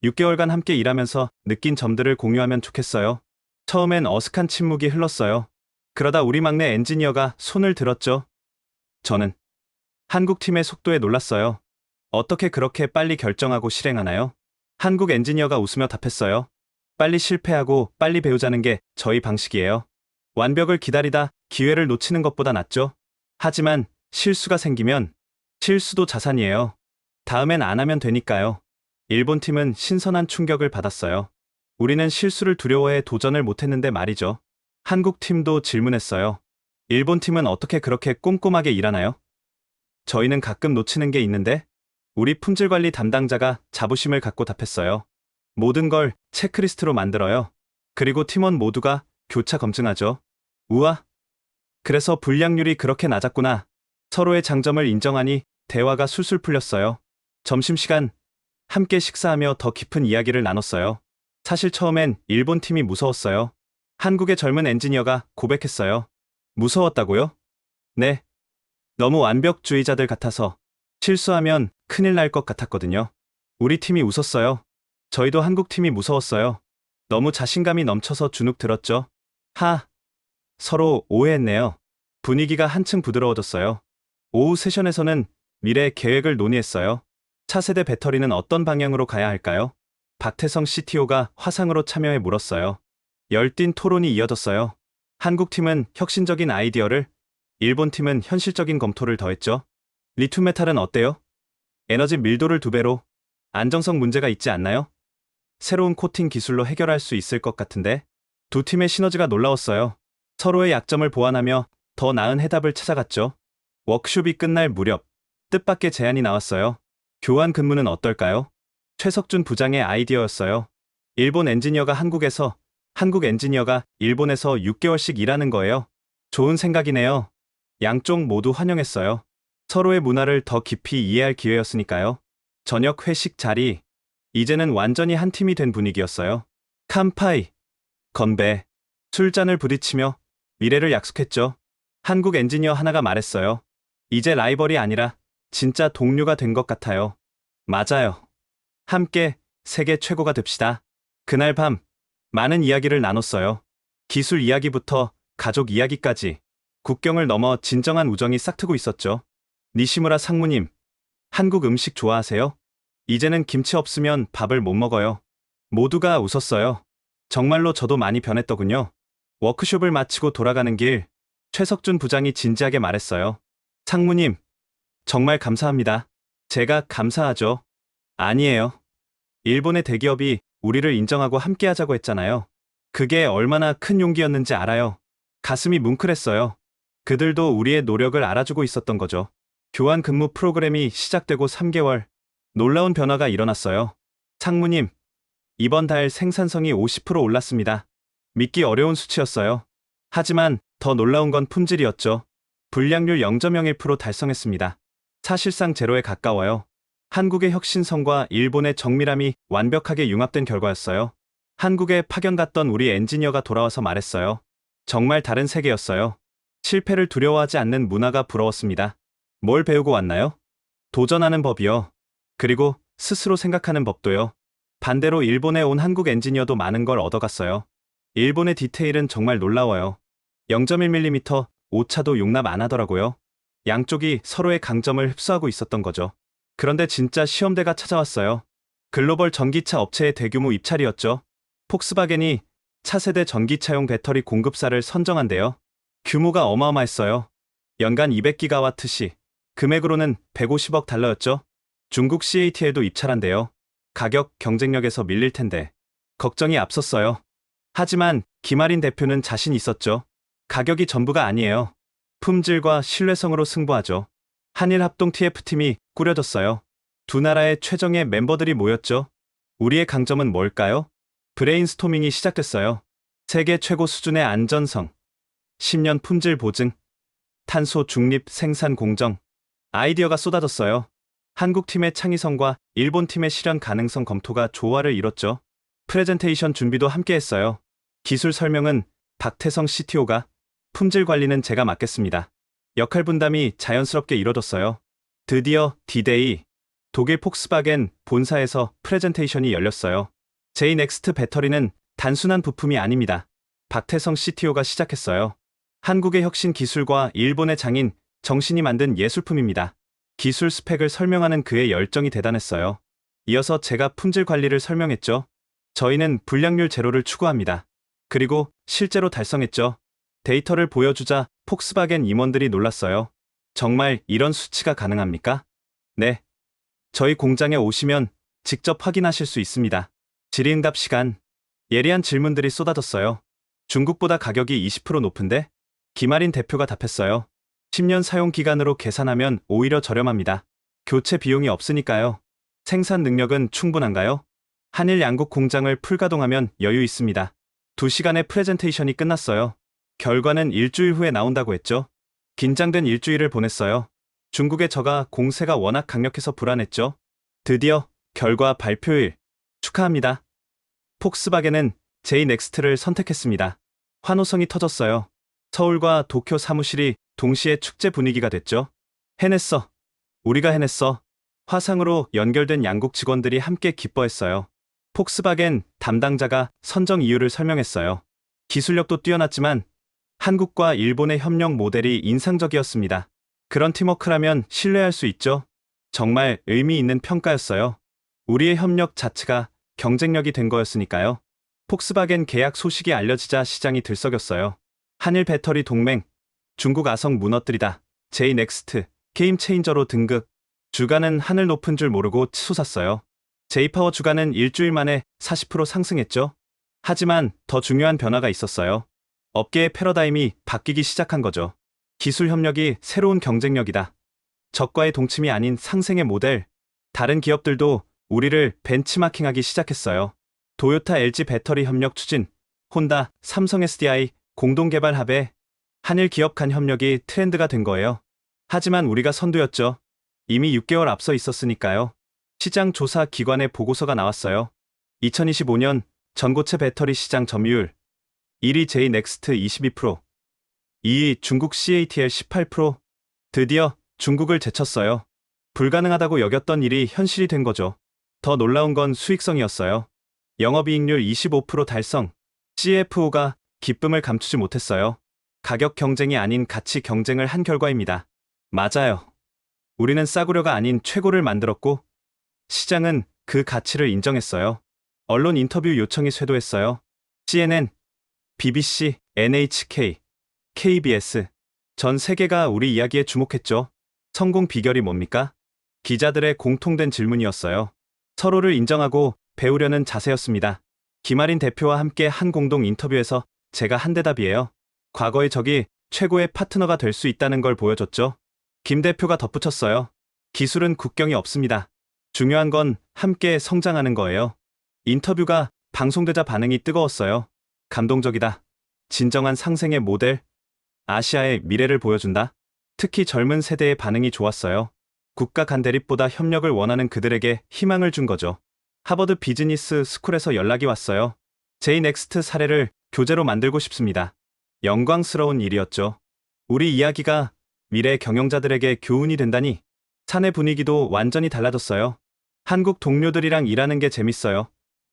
6개월간 함께 일하면서 느낀 점들을 공유하면 좋겠어요. 처음엔 어색한 침묵이 흘렀어요. 그러다 우리 막내 엔지니어가 손을 들었죠. 저는 한국팀의 속도에 놀랐어요. 어떻게 그렇게 빨리 결정하고 실행하나요? 한국 엔지니어가 웃으며 답했어요. 빨리 실패하고 빨리 배우자는 게 저희 방식이에요. 완벽을 기다리다 기회를 놓치는 것보다 낫죠. 하지만 실수가 생기면 실수도 자산이에요. 다음엔 안 하면 되니까요. 일본 팀은 신선한 충격을 받았어요. 우리는 실수를 두려워해 도전을 못했는데 말이죠. 한국 팀도 질문했어요. 일본 팀은 어떻게 그렇게 꼼꼼하게 일하나요? 저희는 가끔 놓치는 게 있는데 우리 품질관리 담당자가 자부심을 갖고 답했어요. 모든 걸 체크리스트로 만들어요. 그리고 팀원 모두가 교차 검증하죠. 우와. 그래서 불량률이 그렇게 낮았구나. 서로의 장점을 인정하니 대화가 술술 풀렸어요. 점심시간 함께 식사하며 더 깊은 이야기를 나눴어요. 사실 처음엔 일본 팀이 무서웠어요. 한국의 젊은 엔지니어가 고백했어요. 무서웠다고요? 네. 너무 완벽주의자들 같아서 실수하면 큰일 날 것 같았거든요. 우리 팀이 웃었어요. 저희도 한국 팀이 무서웠어요. 너무 자신감이 넘쳐서 주눅 들었죠. 서로 오해했네요. 분위기가 한층 부드러워졌어요. 오후 세션에서는 미래 계획을 논의했어요. 차세대 배터리는 어떤 방향으로 가야 할까요? 박태성 CTO가 화상으로 참여해 물었어요. 열띤 토론이 이어졌어요. 한국팀은 혁신적인 아이디어를, 일본팀은 현실적인 검토를 더했죠. 리튬 메탈은 어때요? 에너지 밀도를 2배로. 안정성 문제가 있지 않나요? 새로운 코팅 기술로 해결할 수 있을 것 같은데. 두 팀의 시너지가 놀라웠어요. 서로의 약점을 보완하며 더 나은 해답을 찾아갔죠. 워크숍이 끝날 무렵 뜻밖의 제안이 나왔어요. 교환 근무는 어떨까요? 최석준 부장의 아이디어였어요. 일본 엔지니어가 한국에서, 한국 엔지니어가 일본에서 6개월씩 일하는 거예요. 좋은 생각이네요. 양쪽 모두 환영했어요. 서로의 문화를 더 깊이 이해할 기회였으니까요. 저녁 회식 자리. 이제는 완전히 한 팀이 된 분위기였어요. 칸파이. 건배. 술잔을 부딪히며 미래를 약속했죠. 한국 엔지니어 하나가 말했어요. 이제 라이벌이 아니라 진짜 동료가 된 것 같아요. 맞아요. 함께 세계 최고가 됩시다. 그날 밤 많은 이야기를 나눴어요. 기술 이야기부터 가족 이야기까지 국경을 넘어 진정한 우정이 싹트고 있었죠. 니시무라 상무님, 한국 음식 좋아하세요? 이제는 김치 없으면 밥을 못 먹어요. 모두가 웃었어요. 정말로 저도 많이 변했더군요. 워크숍을 마치고 돌아가는 길, 최석준 부장이 진지하게 말했어요. 상무님, 정말 감사합니다. 제가 감사하죠. 아니에요. 일본의 대기업이 우리를 인정하고 함께하자고 했잖아요. 그게 얼마나 큰 용기였는지 알아요. 가슴이 뭉클했어요. 그들도 우리의 노력을 알아주고 있었던 거죠. 교환 근무 프로그램이 시작되고 3개월, 놀라운 변화가 일어났어요. 상무님, 이번 달 생산성이 50% 올랐습니다. 믿기 어려운 수치였어요. 하지만 더 놀라운 건 품질이었죠. 불량률 0.01% 달성했습니다. 사실상 제로에 가까워요. 한국의 혁신성과 일본의 정밀함이 완벽하게 융합된 결과였어요. 한국에 파견 갔던 우리 엔지니어가 돌아와서 말했어요. 정말 다른 세계였어요. 실패를 두려워하지 않는 문화가 부러웠습니다. 뭘 배우고 왔나요? 도전하는 법이요. 그리고 스스로 생각하는 법도요. 반대로 일본에 온 한국 엔지니어도 많은 걸 얻어갔어요. 일본의 디테일은 정말 놀라워요. 0.1mm 오차도 용납 안 하더라고요. 양쪽이 서로의 강점을 흡수하고 있었던 거죠. 그런데 진짜 시험대가 찾아왔어요. 글로벌 전기차 업체의 대규모 입찰이었죠. 폭스바겐이 차세대 전기차용 배터리 공급사를 선정한대요. 규모가 어마어마했어요. 연간 200기가와트시, 금액으로는 150억 달러였죠. 중국 CATL도 입찰한대요. 가격 경쟁력에서 밀릴 텐데 걱정이 앞섰어요. 하지만 김아린 대표는 자신 있었죠. 가격이 전부가 아니에요. 품질과 신뢰성으로 승부하죠. 한일 합동 TF팀이 꾸려졌어요. 두 나라의 최정예 멤버들이 모였죠. 우리의 강점은 뭘까요? 브레인스토밍이 시작됐어요. 세계 최고 수준의 안전성, 10년 품질 보증, 탄소 중립 생산 공정, 아이디어가 쏟아졌어요. 한국 팀의 창의성과 일본 팀의 실현 가능성 검토가 조화를 이뤘죠. 프레젠테이션 준비도 함께 했어요. 기술 설명은 박태성 CTO가, 품질 관리는 제가 맡겠습니다. 역할 분담이 자연스럽게 이뤄졌어요. 드디어 D-Day, 독일 폭스바겐 본사에서 프레젠테이션이 열렸어요. J-NEXT 배터리는 단순한 부품이 아닙니다. 박태성 CTO가 시작했어요. 한국의 혁신 기술과 일본의 장인 정신이 만든 예술품입니다. 기술 스펙을 설명하는 그의 열정이 대단했어요. 이어서 제가 품질 관리를 설명했죠. 저희는 불량률 제로를 추구합니다. 그리고 실제로 달성했죠. 데이터를 보여주자 폭스바겐 임원들이 놀랐어요. 정말 이런 수치가 가능합니까? 네. 저희 공장에 오시면 직접 확인하실 수 있습니다. 질의응답 시간. 예리한 질문들이 쏟아졌어요. 중국보다 가격이 20% 높은데? 김아린 대표가 답했어요. 10년 사용 기간으로 계산하면 오히려 저렴합니다. 교체 비용이 없으니까요. 생산 능력은 충분한가요? 한일 양국 공장을 풀가동하면 여유 있습니다. 2시간의 프레젠테이션이 끝났어요. 결과는 일주일 후에 나온다고 했죠. 긴장된 일주일을 보냈어요. 중국의 저가 공세가 워낙 강력해서 불안했죠. 드디어 결과 발표일. 축하합니다. 폭스바겐은 J-NEXT를 선택했습니다. 환호성이 터졌어요. 서울과 도쿄 사무실이 동시에 축제 분위기가 됐죠. 해냈어. 우리가 해냈어. 화상으로 연결된 양국 직원들이 함께 기뻐했어요. 폭스바겐 담당자가 선정 이유를 설명했어요. 기술력도 뛰어났지만 한국과 일본의 협력 모델이 인상적이었습니다. 그런 팀워크라면 신뢰할 수 있죠. 정말 의미 있는 평가였어요. 우리의 협력 자체가 경쟁력이 된 거였으니까요. 폭스바겐 계약 소식이 알려지자 시장이 들썩였어요. 한일 배터리 동맹, 중국 아성 무너뜨리다, J-NEXT, 게임 체인저로 등극. 주가는 하늘 높은 줄 모르고 치솟았어요. J-파워 주가는 일주일 만에 40% 상승했죠. 하지만 더 중요한 변화가 있었어요. 업계의 패러다임이 바뀌기 시작한 거죠. 기술 협력이 새로운 경쟁력이다. 적과의 동침이 아닌 상생의 모델. 다른 기업들도 우리를 벤치마킹하기 시작했어요. 도요타 LG 배터리 협력 추진, 혼다, 삼성 SDI 공동 개발 합의, 한일 기업 간 협력이 트렌드가 된 거예요. 하지만 우리가 선두였죠. 이미 6개월 앞서 있었으니까요. 시장 조사 기관의 보고서가 나왔어요. 2025년 전고체 배터리 시장 점유율 1위 J-NEXT 22%, 2위 중국 CATL 18%. 드디어 중국을 제쳤어요. 불가능하다고 여겼던 일이 현실이 된 거죠. 더 놀라운 건 수익성이었어요. 영업이익률 25% 달성. CFO가 기쁨을 감추지 못했어요. 가격 경쟁이 아닌 가치 경쟁을 한 결과입니다. 맞아요. 우리는 싸구려가 아닌 최고를 만들었고 시장은 그 가치를 인정했어요. 언론 인터뷰 요청이 쇄도했어요. CNN, BBC, NHK, KBS 전 세계가 우리 이야기에 주목했죠. 성공 비결이 뭡니까? 기자들의 공통된 질문이었어요. 서로를 인정하고 배우려는 자세였습니다. 김아린 대표와 함께 한 공동 인터뷰에서 제가 한 대답이에요. 과거의 적이 최고의 파트너가 될 수 있다는 걸 보여줬죠. 김 대표가 덧붙였어요. 기술은 국경이 없습니다. 중요한 건 함께 성장하는 거예요. 인터뷰가 방송되자 반응이 뜨거웠어요. 감동적이다. 진정한 상생의 모델. 아시아의 미래를 보여준다. 특히 젊은 세대의 반응이 좋았어요. 국가 간 대립보다 협력을 원하는 그들에게 희망을 준 거죠. 하버드 비즈니스 스쿨에서 연락이 왔어요. 제이넥스트 사례를 교재로 만들고 싶습니다. 영광스러운 일이었죠. 우리 이야기가 미래 경영자들에게 교훈이 된다니. 사내 분위기도 완전히 달라졌어요. 한국 동료들이랑 일하는 게 재밌어요.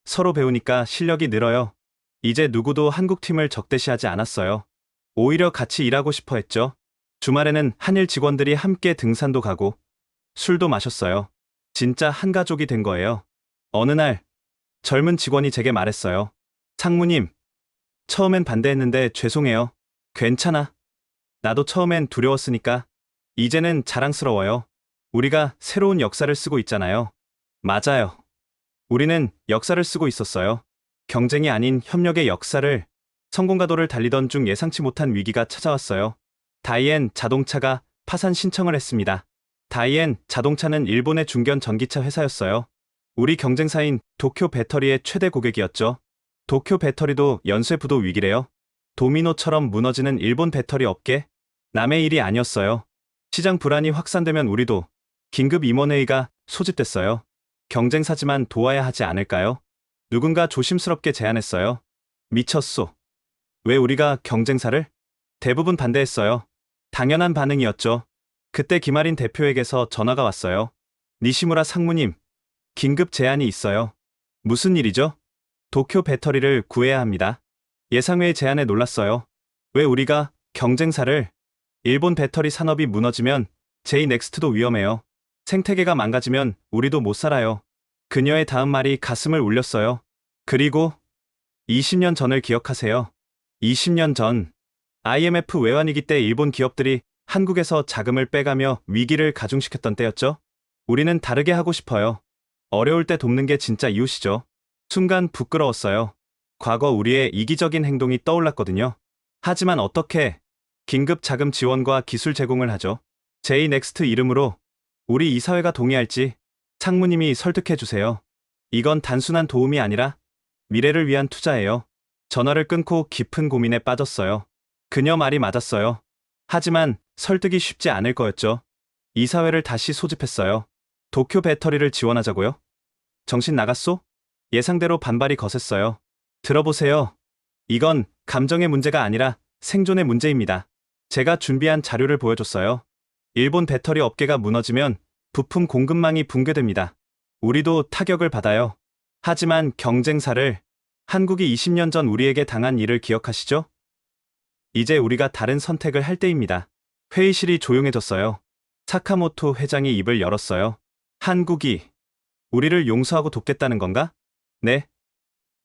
서로 배우니까 실력이 늘어요. 이제 누구도 한국 팀을 적대시하지 않았어요. 오히려 같이 일하고 싶어 했죠. 주말에는 한일 직원들이 함께 등산도 가고 술도 마셨어요. 진짜 한 가족이 된 거예요. 어느 날 젊은 직원이 제게 말했어요. 상무님, 처음엔 반대했는데 죄송해요. 괜찮아. 나도 처음엔 두려웠으니까. 이제는 자랑스러워요. 우리가 새로운 역사를 쓰고 있잖아요. 맞아요. 우리는 역사를 쓰고 있었어요. 경쟁이 아닌 협력의 역사를. 성공가도를 달리던 중 예상치 못한 위기가 찾아왔어요. 다이엔 자동차가 파산 신청을 했습니다. 다이엔 자동차는 일본의 중견 전기차 회사였어요. 우리 경쟁사인 도쿄 배터리의 최대 고객이었죠. 도쿄 배터리도 연쇄 부도 위기래요. 도미노처럼 무너지는 일본 배터리 업계? 남의 일이 아니었어요. 시장 불안이 확산되면 우리도. 긴급 임원회의가 소집됐어요. 경쟁사지만 도와야 하지 않을까요? 누군가 조심스럽게 제안했어요. 미쳤소. 왜 우리가 경쟁사를? 대부분 반대했어요. 당연한 반응이었죠. 그때 김아린 대표에게서 전화가 왔어요. 니시무라 상무님, 긴급 제안이 있어요. 무슨 일이죠? 도쿄 배터리를 구해야 합니다. 예상외의 제안에 놀랐어요. 왜 우리가 경쟁사를? 일본 배터리 산업이 무너지면 제이넥스트도 위험해요. 생태계가 망가지면 우리도 못 살아요. 그녀의 다음 말이 가슴을 울렸어요. 그리고 20년 전을 기억하세요. 20년 전 IMF 외환위기 때 일본 기업들이 한국에서 자금을 빼가며 위기를 가중시켰던 때였죠. 우리는 다르게 하고 싶어요. 어려울 때 돕는 게 진짜 이웃이죠. 순간 부끄러웠어요. 과거 우리의 이기적인 행동이 떠올랐거든요. 하지만 어떻게 긴급 자금 지원과 기술 제공을 하죠? 제이넥스트 이름으로 우리 이사회가 동의할지 상무님이 설득해 주세요. 이건 단순한 도움이 아니라 미래를 위한 투자예요. 전화를 끊고 깊은 고민에 빠졌어요. 그녀 말이 맞았어요. 하지만 설득이 쉽지 않을 거였죠. 이사회를 다시 소집했어요. 도쿄 배터리를 지원하자고요? 정신 나갔소? 예상대로 반발이 거셌어요. 들어보세요. 이건 감정의 문제가 아니라 생존의 문제입니다. 제가 준비한 자료를 보여줬어요. 일본 배터리 업계가 무너지면 부품 공급망이 붕괴됩니다. 우리도 타격을 받아요. 하지만 경쟁사를, 한국이 20년 전 우리에게 당한 일을 기억하시죠? 이제 우리가 다른 선택을 할 때입니다. 회의실이 조용해졌어요. 사카모토 회장이 입을 열었어요. 한국이 우리를 용서하고 돕겠다는 건가? 네.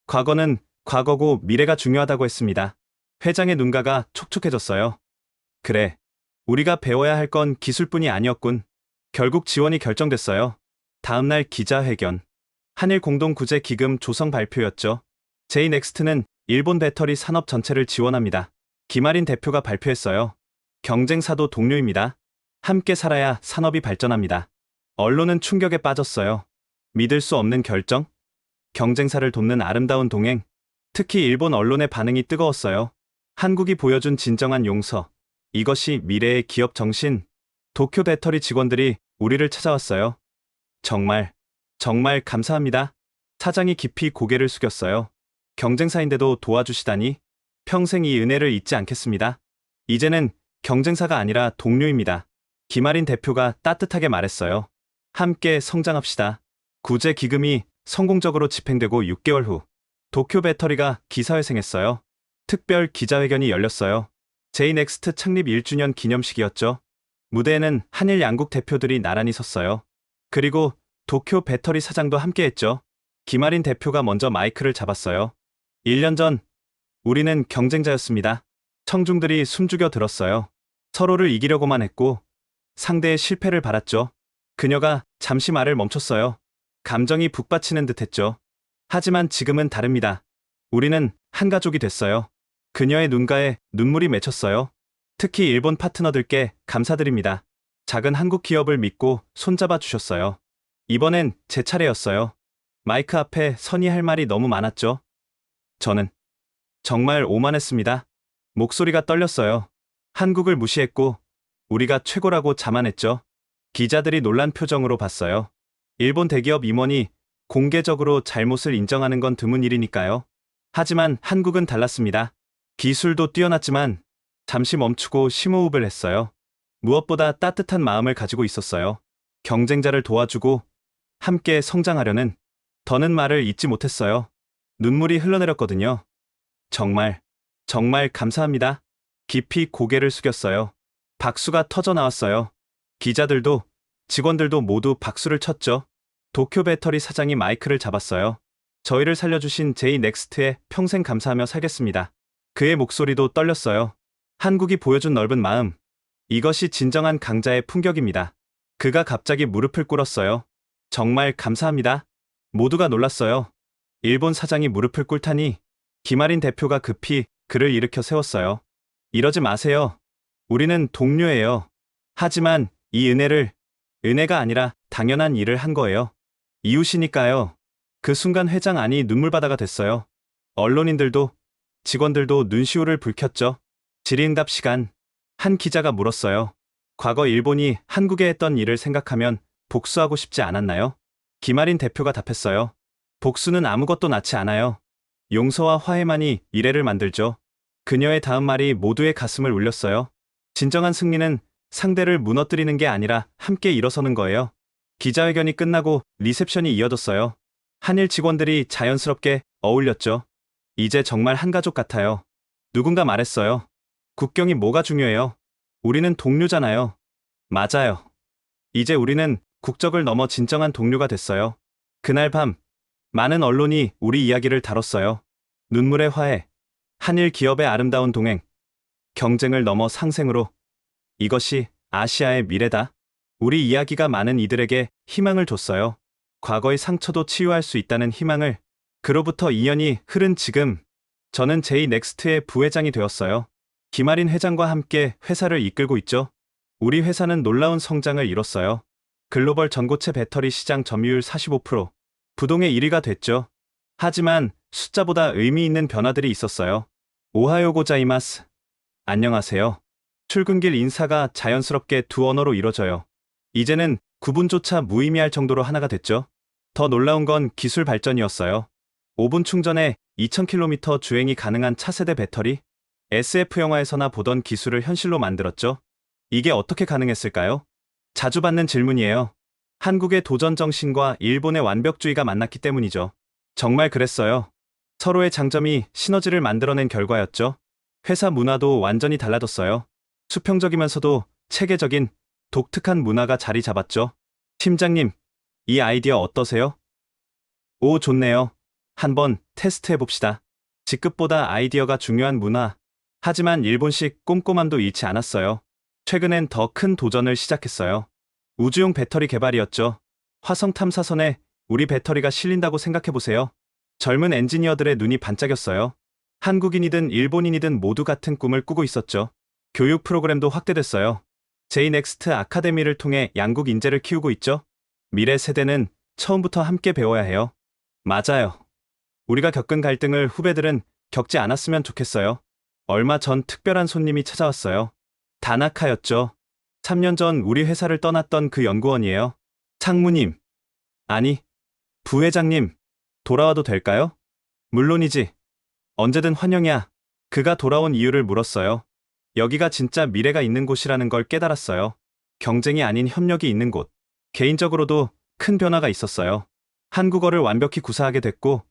과거는 과거고 미래가 중요하다고 했습니다. 회장의 눈가가 촉촉해졌어요. 그래. 우리가 배워야 할 건 기술뿐이 아니었군. 결국 지원이 결정됐어요. 다음날 기자회견. 한일 공동구제 기금 조성 발표였죠. 제이넥스트는 일본 배터리 산업 전체를 지원합니다. 김아린 대표가 발표했어요. 경쟁사도 동료입니다. 함께 살아야 산업이 발전합니다. 언론은 충격에 빠졌어요. 믿을 수 없는 결정? 경쟁사를 돕는 아름다운 동행. 특히 일본 언론의 반응이 뜨거웠어요. 한국이 보여준 진정한 용서. 이것이 미래의 기업 정신. 도쿄 배터리 직원들이 우리를 찾아왔어요. 정말 감사합니다. 사장이 깊이 고개를 숙였어요. 경쟁사인데도 도와주시다니 평생 이 은혜를 잊지 않겠습니다. 이제는 경쟁사가 아니라 동료입니다. 김아린 대표가 따뜻하게 말했어요. 함께 성장합시다. 구제 기금이 성공적으로 집행되고 6개월 후 도쿄 배터리가 기사회생했어요. 특별 기자회견이 열렸어요. 제이넥스트 창립 1주년 기념식이었죠. 무대에는 한일 양국 대표들이 나란히 섰어요. 그리고 도쿄 배터리 사장도 함께했죠. 김아린 대표가 먼저 마이크를 잡았어요. 1년 전 우리는 경쟁자였습니다. 청중들이 숨죽여 들었어요. 서로를 이기려고만 했고 상대의 실패를 바랐죠. 그녀가 잠시 말을 멈췄어요. 감정이 북받치는 듯했죠. 하지만 지금은 다릅니다. 우리는 한 가족이 됐어요. 그녀의 눈가에 눈물이 맺혔어요. 특히 일본 파트너들께 감사드립니다. 작은 한국 기업을 믿고 손잡아 주셨어요. 이번엔 제 차례였어요. 마이크 앞에 선이 할 말이 너무 많았죠. 저는 정말 오만했습니다. 목소리가 떨렸어요. 한국을 무시했고 우리가 최고라고 자만했죠. 기자들이 놀란 표정으로 봤어요. 일본 대기업 임원이 공개적으로 잘못을 인정하는 건 드문 일이니까요. 하지만 한국은 달랐습니다. 기술도 뛰어났지만 잠시 멈추고 심호흡을 했어요. 무엇보다 따뜻한 마음을 가지고 있었어요. 경쟁자를 도와주고 함께 성장하려는. 더는 말을 잇지 못했어요. 눈물이 흘러내렸거든요. 정말 감사합니다. 깊이 고개를 숙였어요. 박수가 터져 나왔어요. 기자들도 직원들도 모두 박수를 쳤죠. 도쿄 배터리 사장이 마이크를 잡았어요. 저희를 살려주신 제이넥스트에 평생 감사하며 살겠습니다. 그의 목소리도 떨렸어요. 한국이 보여준 넓은 마음. 이것이 진정한 강자의 품격입니다. 그가 갑자기 무릎을 꿇었어요. 정말 감사합니다. 모두가 놀랐어요. 일본 사장이 무릎을 꿇다니 김아린 대표가 급히 그를 일으켜 세웠어요. 이러지 마세요. 우리는 동료예요. 하지만 이 은혜가 아니라 당연한 일을 한 거예요. 이웃이니까요. 그 순간 회장 안이 눈물바다가 됐어요. 언론인들도 직원들도 눈시울을 붉혔죠. 질의응답 시간. 한 기자가 물었어요. 과거 일본이 한국에 했던 일을 생각하면 복수하고 싶지 않았나요? 김아린 대표가 답했어요. 복수는 아무것도 낫지 않아요. 용서와 화해만이 미래를 만들죠. 그녀의 다음 말이 모두의 가슴을 울렸어요. 진정한 승리는 상대를 무너뜨리는 게 아니라 함께 일어서는 거예요. 기자회견이 끝나고 리셉션이 이어졌어요. 한일 직원들이 자연스럽게 어울렸죠. 이제 정말 한 가족 같아요. 누군가 말했어요. 국경이 뭐가 중요해요? 우리는 동료잖아요. 맞아요. 이제 우리는 국적을 넘어 진정한 동료가 됐어요. 그날 밤 많은 언론이 우리 이야기를 다뤘어요. 눈물의 화해, 한일 기업의 아름다운 동행, 경쟁을 넘어 상생으로. 이것이 아시아의 미래다. 우리 이야기가 많은 이들에게 희망을 줬어요. 과거의 상처도 치유할 수 있다는 희망을. 그로부터 2년이 흐른 지금, 저는 제이넥스트의 부회장이 되었어요. 김아린 회장과 함께 회사를 이끌고 있죠. 우리 회사는 놀라운 성장을 이뤘어요. 글로벌 전고체 배터리 시장 점유율 45%, 부동의 1위가 됐죠. 하지만 숫자보다 의미 있는 변화들이 있었어요. 오하요 고자이마스. 안녕하세요. 출근길 인사가 자연스럽게 두 언어로 이뤄져요. 이제는 구분조차 무의미할 정도로 하나가 됐죠. 더 놀라운 건 기술 발전이었어요. 5분 충전에 2000km 주행이 가능한 차세대 배터리? SF 영화에서나 보던 기술을 현실로 만들었죠. 이게 어떻게 가능했을까요? 자주 받는 질문이에요. 한국의 도전 정신과 일본의 완벽주의가 만났기 때문이죠. 정말 그랬어요. 서로의 장점이 시너지를 만들어낸 결과였죠. 회사 문화도 완전히 달라졌어요. 수평적이면서도 체계적인 독특한 문화가 자리 잡았죠. 팀장님, 이 아이디어 어떠세요? 오, 좋네요. 한번 테스트해봅시다. 직급보다 아이디어가 중요한 문화. 하지만 일본식 꼼꼼함도 잃지 않았어요. 최근엔 더 큰 도전을 시작했어요. 우주용 배터리 개발이었죠. 화성 탐사선에 우리 배터리가 실린다고 생각해보세요. 젊은 엔지니어들의 눈이 반짝였어요. 한국인이든 일본인이든 모두 같은 꿈을 꾸고 있었죠. 교육 프로그램도 확대됐어요. 제이넥스트 아카데미를 통해 양국 인재를 키우고 있죠. 미래 세대는 처음부터 함께 배워야 해요. 맞아요. 우리가 겪은 갈등을 후배들은 겪지 않았으면 좋겠어요. 얼마 전 특별한 손님이 찾아왔어요. 다나카였죠. 3년 전 우리 회사를 떠났던 그 연구원이에요. 상무님. 아니, 부회장님. 돌아와도 될까요? 물론이지. 언제든 환영이야. 그가 돌아온 이유를 물었어요. 여기가 진짜 미래가 있는 곳이라는 걸 깨달았어요. 경쟁이 아닌 협력이 있는 곳. 개인적으로도 큰 변화가 있었어요. 한국어를 완벽히 구사하게 됐고,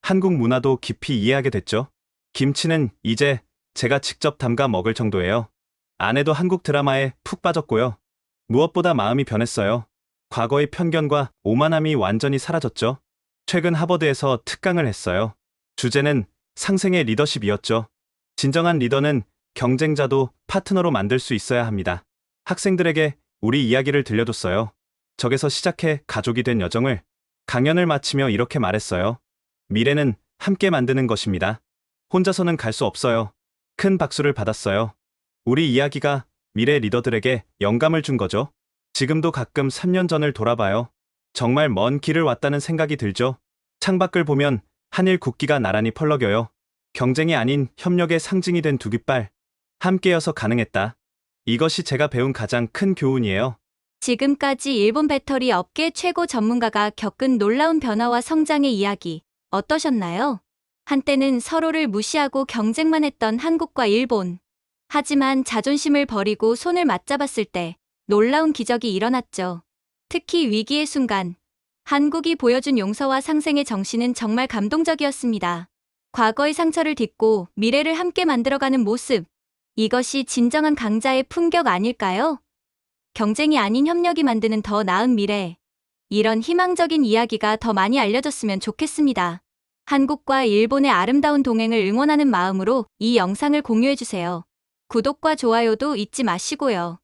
한국 문화도 깊이 이해하게 됐죠. 김치는 이제 제가 직접 담가 먹을 정도예요. 아내도 한국 드라마에 푹 빠졌고요. 무엇보다 마음이 변했어요. 과거의 편견과 오만함이 완전히 사라졌죠. 최근 하버드에서 특강을 했어요. 주제는 상생의 리더십이었죠. 진정한 리더는 경쟁자도 파트너로 만들 수 있어야 합니다. 학생들에게 우리 이야기를 들려줬어요. 적에서 시작해 가족이 된 여정을. 강연을 마치며 이렇게 말했어요. 미래는 함께 만드는 것입니다. 혼자서는 갈 수 없어요. 큰 박수를 받았어요. 우리 이야기가 미래 리더들에게 영감을 준 거죠. 지금도 가끔 3년 전을 돌아봐요. 정말 먼 길을 왔다는 생각이 들죠. 창밖을 보면 하늘 국기가 나란히 펄럭여요. 경쟁이 아닌 협력의 상징이 된 두 깃발. 함께여서 가능했다. 이것이 제가 배운 가장 큰 교훈이에요. 지금까지 일본 배터리 업계 최고 전문가가 겪은 놀라운 변화와 성장의 이야기 어떠셨나요? 한때는 서로를 무시하고 경쟁만 했던 한국과 일본. 하지만 자존심을 버리고 손을 맞잡았을 때 놀라운 기적이 일어났죠. 특히 위기의 순간, 한국이 보여준 용서와 상생의 정신은 정말 감동적이었습니다. 과거의 상처를 딛고 미래를 함께 만들어가는 모습. 이것이 진정한 강자의 품격 아닐까요? 경쟁이 아닌 협력이 만드는 더 나은 미래. 이런 희망적인 이야기가 더 많이 알려졌으면 좋겠습니다. 한국과 일본의 아름다운 동행을 응원하는 마음으로 이 영상을 공유해주세요. 구독과 좋아요도 잊지 마시고요.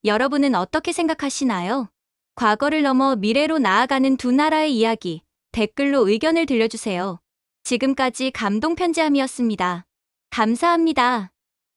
여러분은 어떻게 생각하시나요? 과거를 넘어 미래로 나아가는 두 나라의 이야기, 댓글로 의견을 들려주세요. 지금까지 감동 편지함이었습니다. 감사합니다.